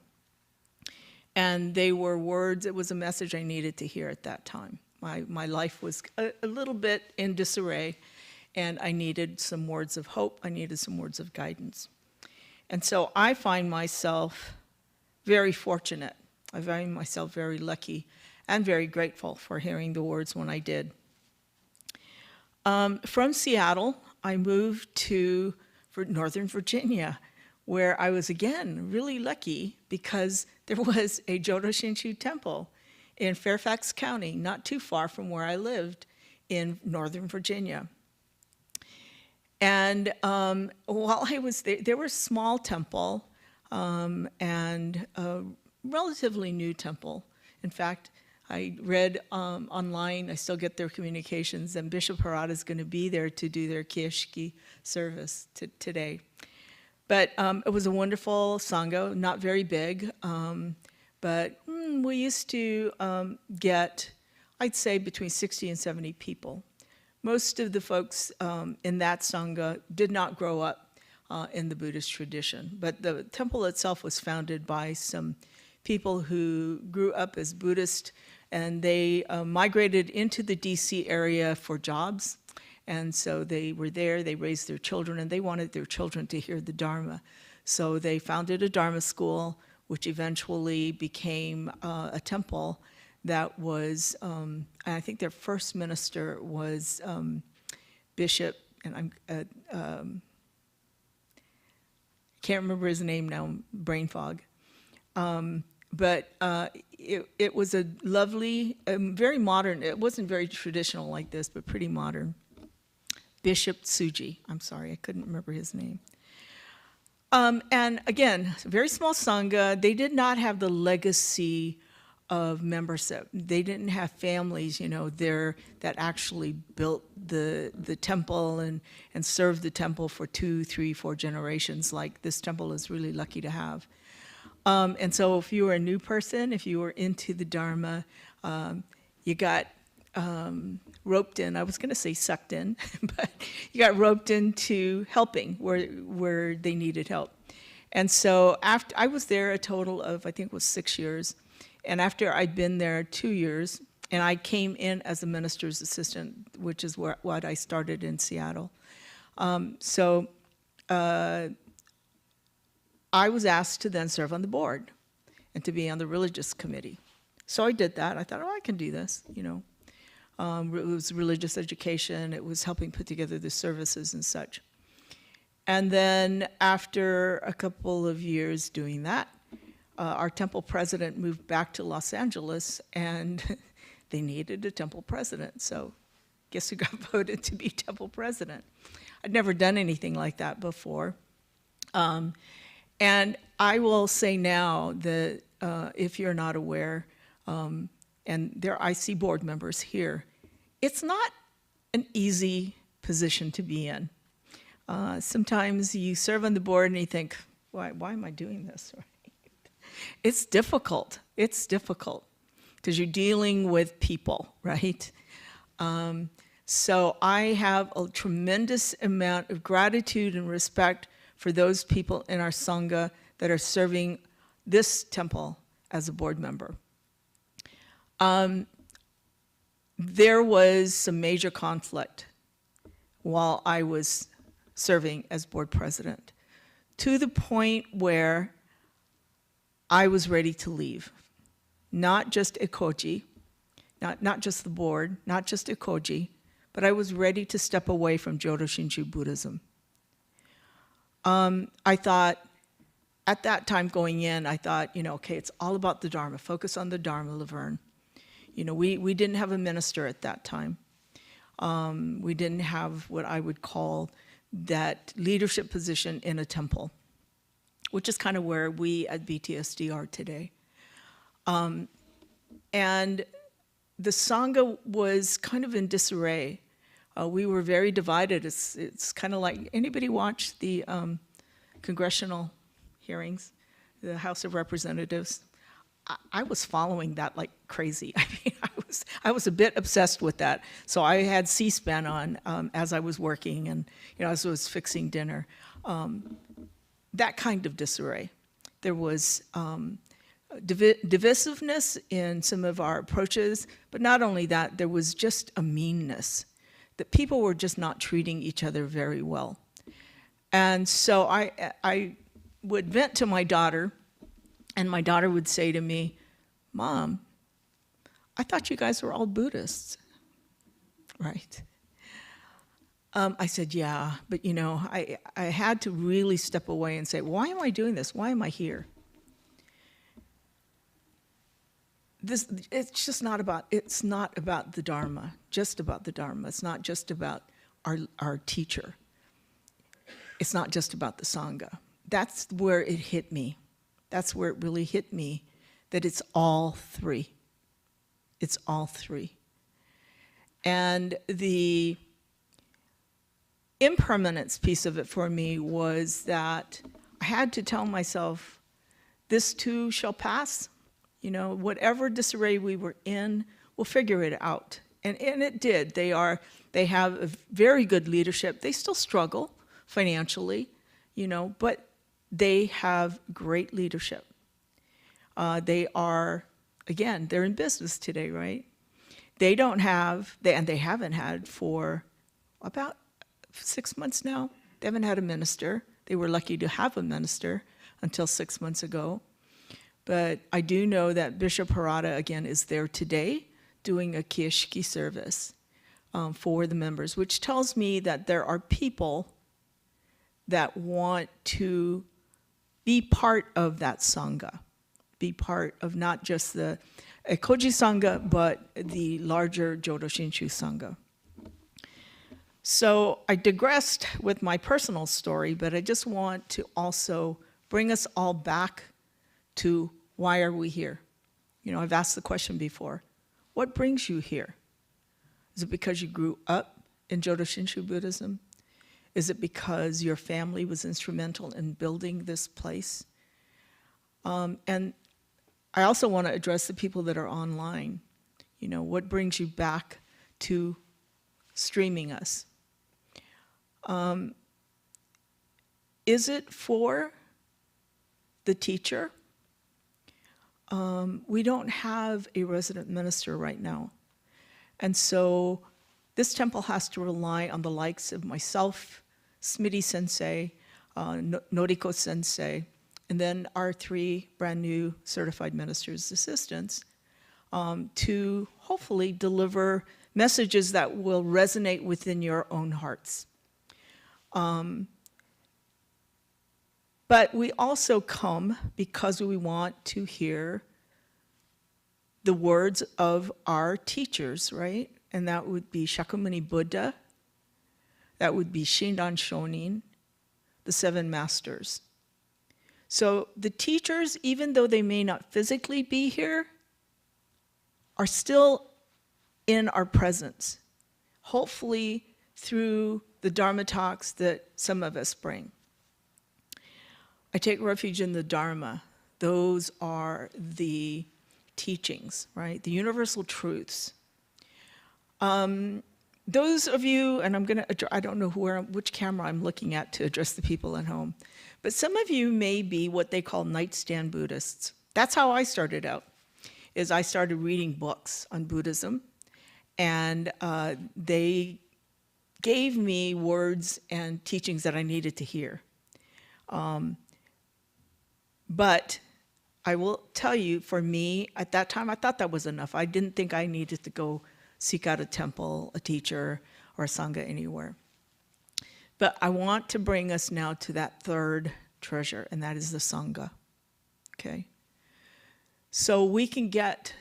And they were words, it was a message I needed to hear at that time. My life was a little bit in disarray, and I needed some words of hope, I needed some words of guidance. And so I find myself very fortunate. I find myself very lucky and very grateful for hearing the words when I did. From Seattle, I moved to Northern Virginia, where I was, again, really lucky because there was a Jodo Shinshu temple in Fairfax County, not too far from where I lived in Northern Virginia. And while I was there, there was a small temple and a relatively new temple. In fact, I read online, I still get their communications, and Bishop Harada is going to be there to do their Kiyashiki service today. But it was a wonderful Sangha, not very big, but we used to get, I'd say, between 60 and 70 people. Most of the folks in that Sangha did not grow up in the Buddhist tradition, but the temple itself was founded by some people who grew up as Buddhist, and they migrated into the DC area for jobs. And so they were there, they raised their children, and they wanted their children to hear the Dharma. So they founded a Dharma school, which eventually became a temple that was, I think their first minister was Bishop, and I can't remember his name now, brain fog. But it was a lovely, very modern, it wasn't very traditional like this, but pretty modern. Bishop Tsuji, I'm sorry, I couldn't remember his name. And again, very small Sangha. They did not have the legacy of membership. They didn't have families, there that actually built the temple and served the temple for 2, 3, 4 generations, like this temple is really lucky to have. And so if you were a new person, if you were into the Dharma, you got roped in. I was going to say sucked in, but you got roped into helping where they needed help. And so after I was there a total of, I think it was 6 years. And after I'd been there 2 years, and I came in as a minister's assistant, which is what I started in Seattle. I was asked to then serve on the board and to be on the religious committee. So I did that. I thought, I can do this, It was religious education. It was helping put together the services and such. And then after a couple of years doing that, our temple president moved back to Los Angeles, and they needed a temple president. So guess who got voted to be temple president? I'd never done anything like that before. And I will say now that if you're not aware, and there I see board members here, it's not an easy position to be in. Sometimes you serve on the board and you think, why am I doing this? Right? It's difficult. It's difficult because you're dealing with people, right? So I have a tremendous amount of gratitude and respect for those people in our Sangha that are serving this temple as a board member. There was some major conflict while I was serving as board president, to the point where I was ready to leave. Not just Ekoji, not just the board, not just Ekoji, but I was ready to step away from Jodo Shinshu Buddhism. I thought, at that time going in, I thought, okay, it's all about the Dharma. Focus on the Dharma, Laverne. We didn't have a minister at that time. We didn't have what I would call that leadership position in a temple, which is kind of where we at BTSD are today. And the Sangha was kind of in disarray. We were very divided. It's kind of like, anybody watch the congressional hearings, the House of Representatives? I was following that like crazy. I mean, I was a bit obsessed with that. So I had C-SPAN on as I was working and as I was fixing dinner. That kind of disarray. There was divisiveness in some of our approaches, but not only that, there was just a meanness that people were just not treating each other very well. And so I would vent to my daughter, and my daughter would say to me, "Mom, I thought you guys were all Buddhists," right? I said, yeah, but I had to really step away and say, why am I doing this? Why am I here? It's not about the Dharma, just about the Dharma. It's not just about our teacher. it's not just about the Sangha. That's where it hit me. That's where it really hit me, that it's all three. It's all three. And the impermanence piece of it for me was that I had to tell myself, this too shall pass. You know, whatever disarray we were in, we'll figure it out. And it did. They have a very good leadership. They still struggle financially, you know, but they have great leadership. They are, again, they're in business today, right? They don't have, and they haven't had for about 6 months now. They haven't had a minister. They were lucky to have a minister until 6 months ago. But I do know that Bishop Harada, again, is there today doing a Kiyashiki service for the members, which tells me that there are people that want to be part of that Sangha, be part of not just the Ekoji Sangha, but the larger Jodo Shinshu Sangha. So I digressed with my personal story, but I just want to also bring us all back to why are we here? You know, I've asked the question before. What brings you here? Is it because you grew up in Jodo Shinshu Buddhism? Is it because your family was instrumental in building this place? And I also want to address the people that are online. You know, what brings you back to streaming us? Is it for the teacher? We don't have a resident minister right now. And so this temple has to rely on the likes of myself, Smitty Sensei, Noriko Sensei, and then our 3 brand new certified ministers' assistants to hopefully deliver messages that will resonate within your own hearts. But we also come because we want to hear the words of our teachers, right? And that would be Shakyamuni Buddha, that would be Shinran Shonin, the 7 masters. So the teachers, even though they may not physically be here, are still in our presence, hopefully through the Dharma talks that some of us bring. I take refuge in the Dharma. Those are the teachings, right? The universal truths. Those of you, and I don't know which camera I'm looking at to address the people at home, but some of you may be what they call nightstand Buddhists. That's how I started out, is I started reading books on Buddhism, and they gave me words and teachings that I needed to hear. But I will tell you, for me, at that time, I thought that was enough. I didn't think I needed to go seek out a temple, a teacher, or a Sangha anywhere. But I want to bring us now to that third treasure, and that is the Sangha, okay? So we can get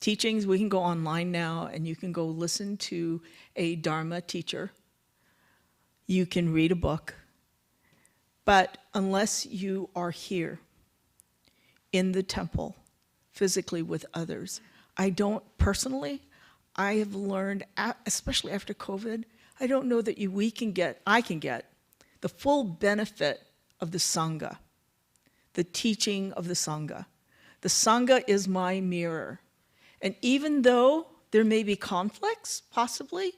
teachings, we can go online now, and you can go listen to a Dharma teacher. You can read a book. But unless you are here in the temple, physically with others, I have learned, especially after COVID, I don't know that I can get the full benefit of the Sangha, the teaching of the Sangha. The Sangha is my mirror. And even though there may be conflicts, possibly,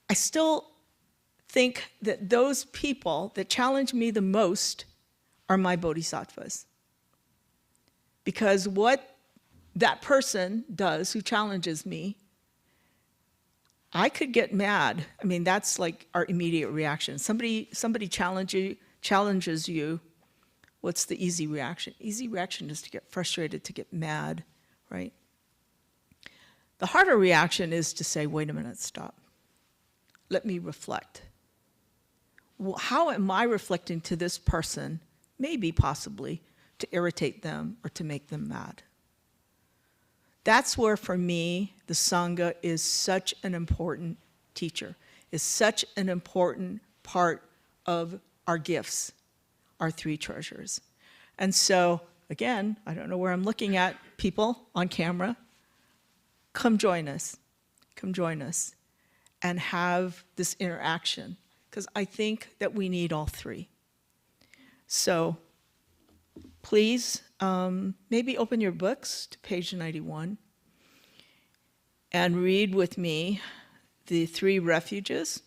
I still think that those people that challenge me the most are my bodhisattvas. Because what that person does who challenges me, I could get mad. I mean, that's like our immediate reaction. Somebody challenges you, what's the easy reaction? Easy reaction is to get frustrated, to get mad, right? The harder reaction is to say, wait a minute, stop. Let me reflect. Well, how am I reflecting to this person, maybe, possibly, to irritate them or to make them mad? That's where, for me, the Sangha is such an important teacher, is such an important part of our gifts, our three treasures. And so, again, I don't know where I'm looking at people on camera. Come join us. Come join us and have this interaction, because I think that we need all three. So please, maybe open your books to page 91 and read with me the three refuges.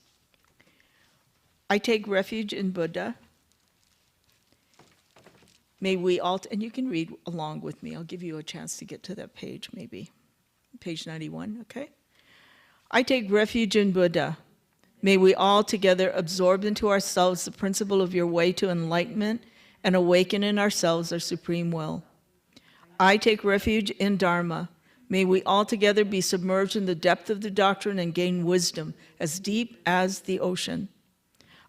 I take refuge in Buddha. May we all, and you can read along with me. I'll give you a chance to get to that page, maybe. Page 91, okay? I take refuge in Buddha. May we all together absorb into ourselves the principle of your way to enlightenment and awaken in ourselves our supreme will. I take refuge in Dharma. May we all together be submerged in the depth of the doctrine and gain wisdom as deep as the ocean.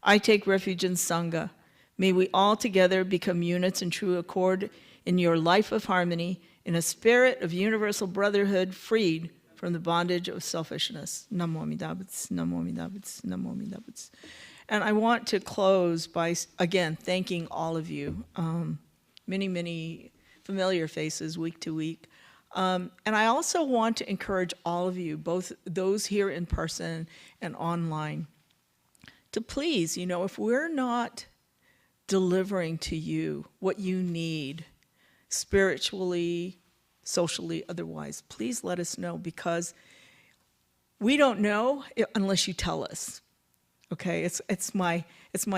I take refuge in Sangha. May we all together become units in true accord in your life of harmony, in a spirit of universal brotherhood, freed from the bondage of selfishness. Namo Amida Butsu, Namo Amida Butsu, Namo Amida Butsu. And I want to close by, again, thanking all of you. Many, many familiar faces week to week. And I also want to encourage all of you, both those here in person and online, to please, if we're not delivering to you what you need, spiritually, socially, otherwise, please let us know, because we don't know unless you tell us. Okay, it's my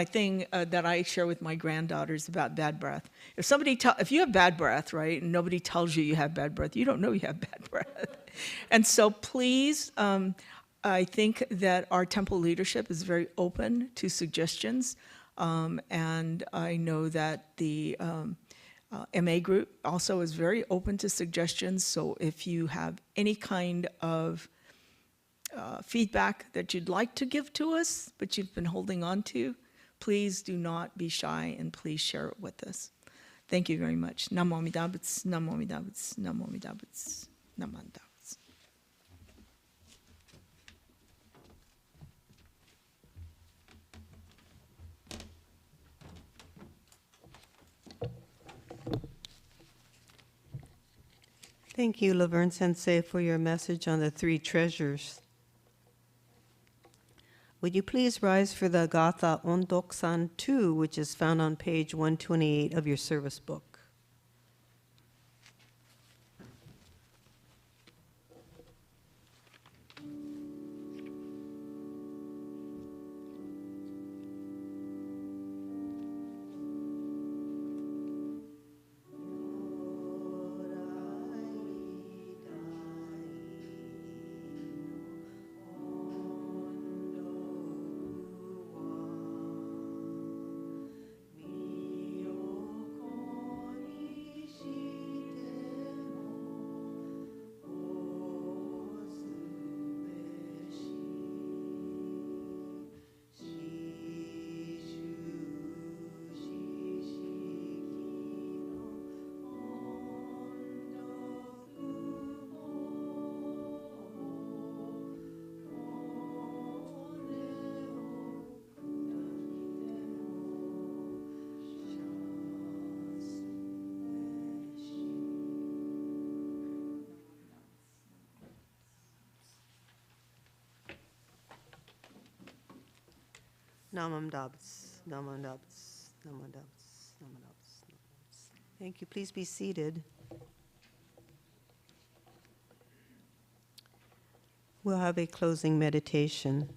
thing that I share with my granddaughters about bad breath. If you have bad breath, right, and nobody tells you you have bad breath, you don't know you have bad breath. And so please, I think that our temple leadership is very open to suggestions, and I know that the MA group also is very open to suggestions. So if you have any kind of feedback that you'd like to give to us, but you've been holding on to, please do not be shy and please share it with us. Thank you very much. Namo Amida Butsu, Namo Amida Butsu, Namo Amida Butsu, Namo Amida Butsu. Thank you, Laverne Sensei, for your message on the three treasures. Would you please rise for the Gatha Ondoksan 2, which is found on page 128 of your service book. Namam Dabs, Namam Dabs, Namam Dabs, Namam Dabs. Thank you. Please be seated. We'll have a closing meditation.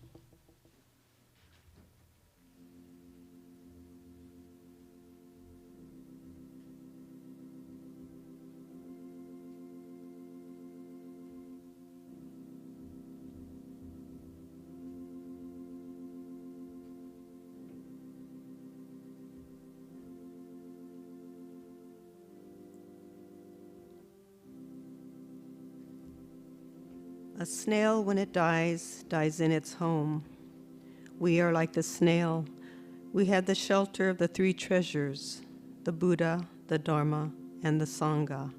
A snail, when it dies, dies in its home. We are like the snail. We have the shelter of the three treasures, the Buddha, the Dharma, and the Sangha.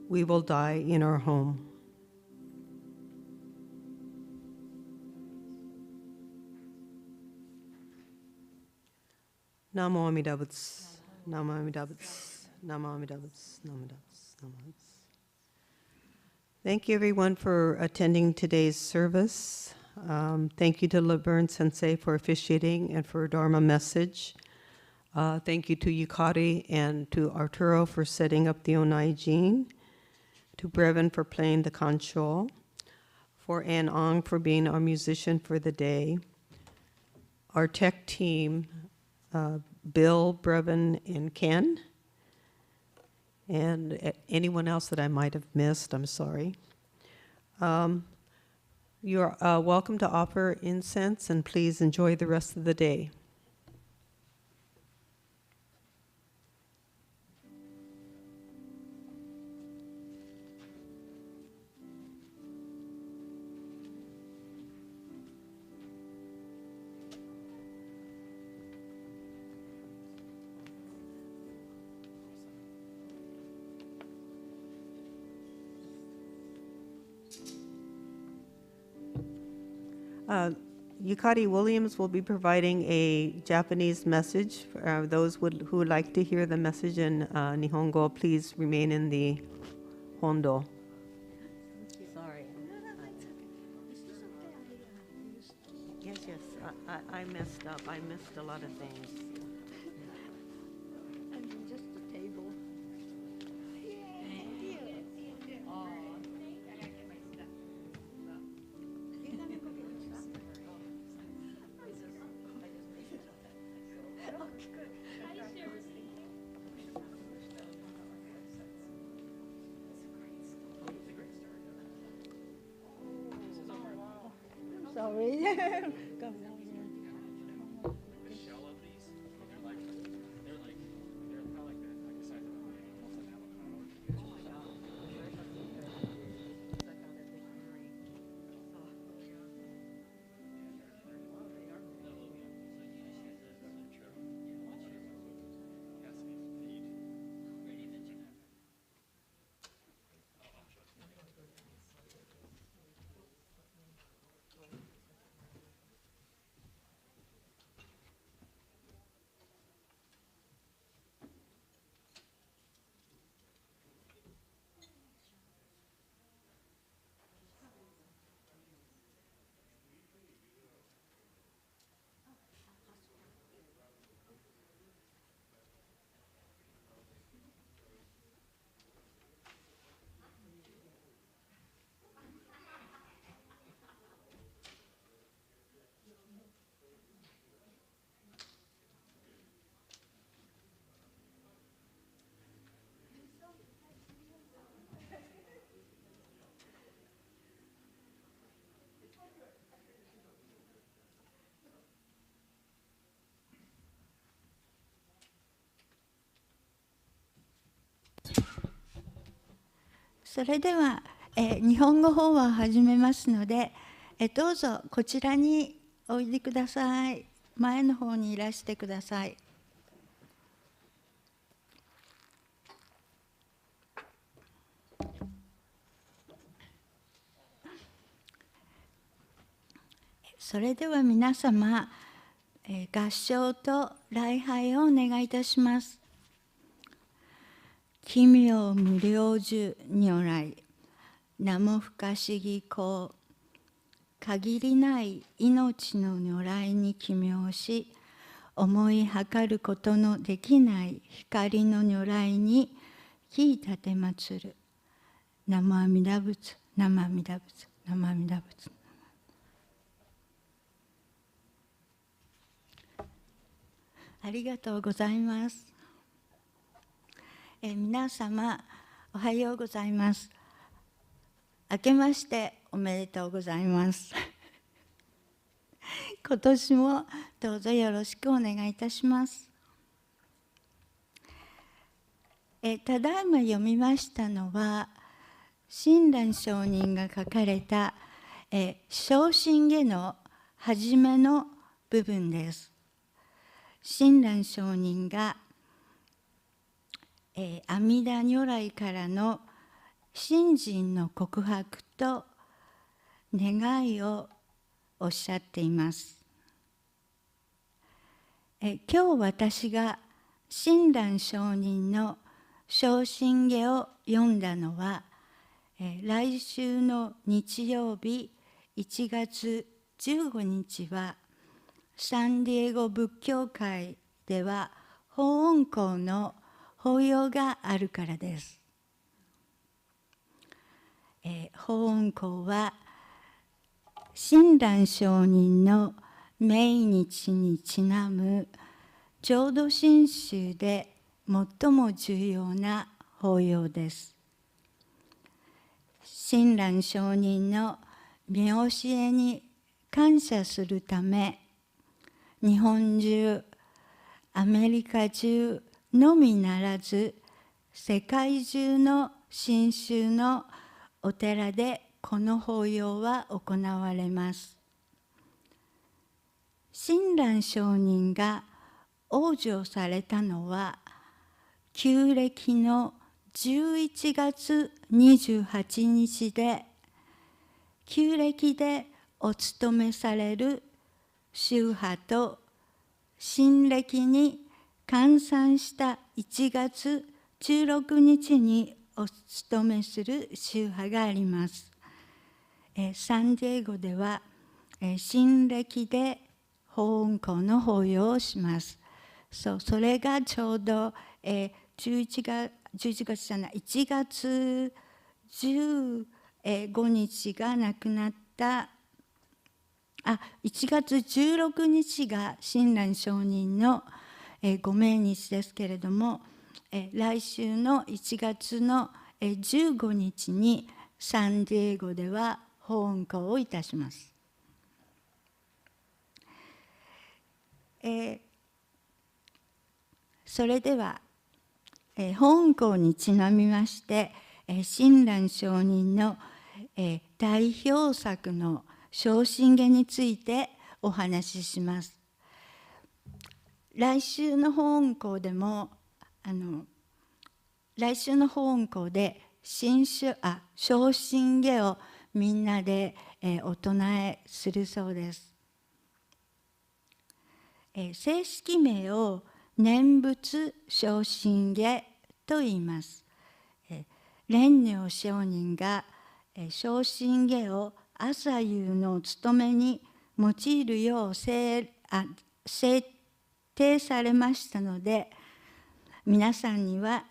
We will die in our home. Namo Amida Butsu. Namo Amida Butsu. Namo Amida Butsu. Namo Amida Butsu. Namo Amida Butsu. Thank you, everyone, for attending today's service. Thank you to Laverne Sensei for officiating and for Dharma message. Thank you to Yukari and to Arturo for setting up the Onai Jin, to Brevin for playing the conchol, for Ann Ong for being our musician for the day, our tech team, Bill, Brevin, and Ken, and anyone else that I might have missed, I'm sorry. You're welcome to offer incense, and please enjoy the rest of the day. Yukari Williams will be providing a Japanese message. For those who would like to hear the message in Nihongo, please remain in the hondo. Sorry. Yes, I messed up. I missed a lot of things. Just a table. Sorry.それでは、日本語法話を始めますので、どうぞこちらにおいでください。前の方にいらしてください。それでは皆様、合唱と礼拝をお願いいたします。奇妙無量寿如来、名も不可思議光、限りない命の如来に奇妙し、思いはかることのできない光の如来に木立てまつる。南無阿弥陀仏、南無阿弥陀仏、南無阿弥陀仏。ありがとうございます。皆様、おはようございます。明けましておめでとうございます。今年もどうぞよろしくお願いいたします。ただいま読みましたのは、親鸞上人が書かれた正信下の初めの部分です。親鸞上人が阿弥陀如来からの信心の告白と願いをおっしゃっています。今日私が親鸞上人の昇進偈を読んだのは、来週の日曜日1月15日はサンディエゴ仏教会では法音校の法要があるからです。法音校は親鸞上人の命日にちなむ浄土真宗で最も重要な法要です。親鸞上人の見教えに感謝するため、日本中、アメリカ中のみならず、世界中の真宗のお寺でこの法要は行われます。親鸞上人が往生されたのは、旧暦の11月28日で、旧暦でお勤めされる宗派と新暦に換算した1月16日にお勤めする宗派があります。サンディエゴでは新暦で法音校の法要をします。それがちょうど1月15日が亡くなった1月16日が親鸞上人のご命日ですけれども、来週の1月の15日にサンディエゴでは法音校をいたします。それでは法音校にちなみまして親鸞上人の代表作の昇進偈についてお話しします。来週の法音校でも来週の法音校で昇進偈をみんなでお唱えするそうです。正式名を念仏昇進偈と言います。蓮如上人が昇進偈を朝夕のお勤めに用いるよう制定されましたので、皆さんには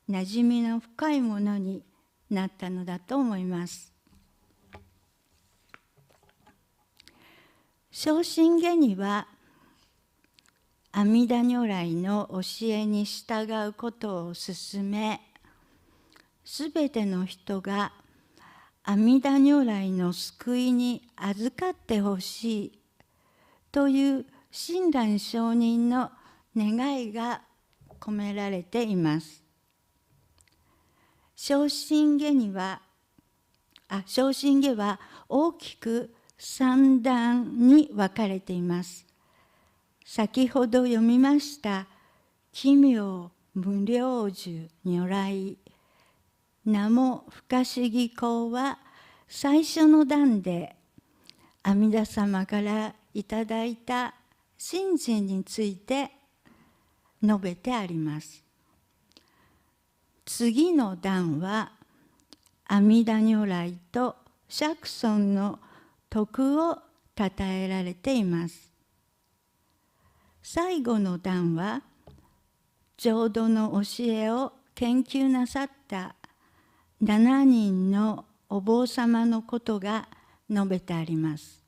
馴染みの深いものになったのだと思います。昇進偈には阿弥陀如来の教えに従うことを勧め、すべての人が阿弥陀如来の救いに預かってほしいという親鸞上人の願いが込められています。昇進偈は大きく3段に分かれています。先ほど読みました奇妙無量寿如来名も不可思議講は最初の段で阿弥陀様からいただいた信心について述べてあります。次の段は阿弥陀如来と釈尊の徳をたたえられています。最後の段は浄土の教えを研究なさった7人のお坊様のことが述べてあります。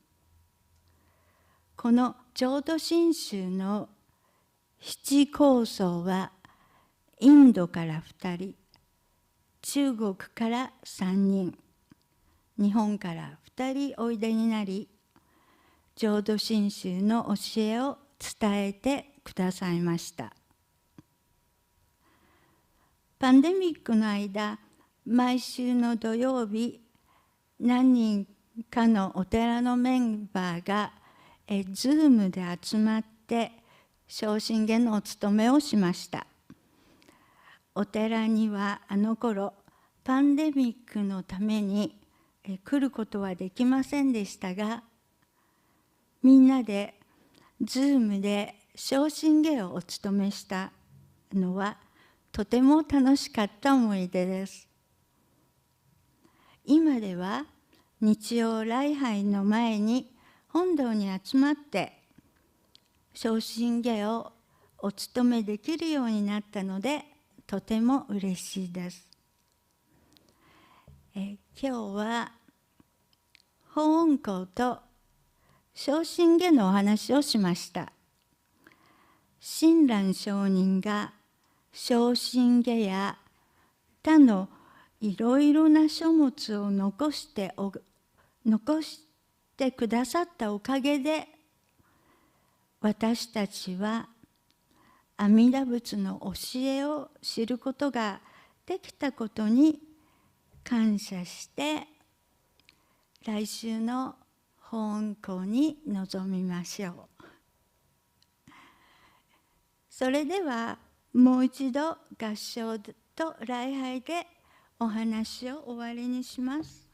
この浄土真宗の7高僧はインドから2人、中国から3人、日本から2人おいでになり、浄土真宗の教えを伝えてくださいました。パンデミックの間、毎週の土曜日、何人かのお寺のメンバーがZoom で集まって昇進偈のお勤めをしました。お寺にはあの頃パンデミックのために来ることはできませんでしたが、みんなでZoomで昇進芸をお務めしたのはとても楽しかった思い出です。今では日曜礼拝の前に本堂に集まって昇進芸をお務めできるようになったのでとても嬉しいです。今日は法音校と昇進芸のお話をしました。親鸞上人が昇進芸や他のいろいろな書物を残してくださったおかげで、私たちは阿弥陀仏の教えを知ることができたことに感謝して、来週の法音校に臨みましょう。それではもう一度合唱と礼拝でお話を終わりにします。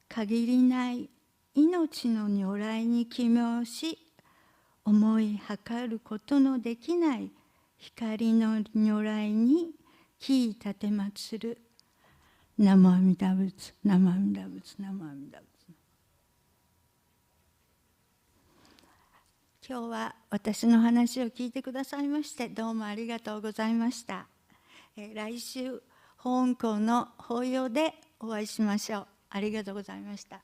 限りない命の如来に奇妙し、思い量ることのできない光の如来に木立てまつる。南無阿弥陀仏、南無阿弥陀仏、南無阿弥陀仏。今日は私の話を聞いてくださいましてどうもありがとうございました。来週法音校の法要でお会いしましょう。ありがとうございました。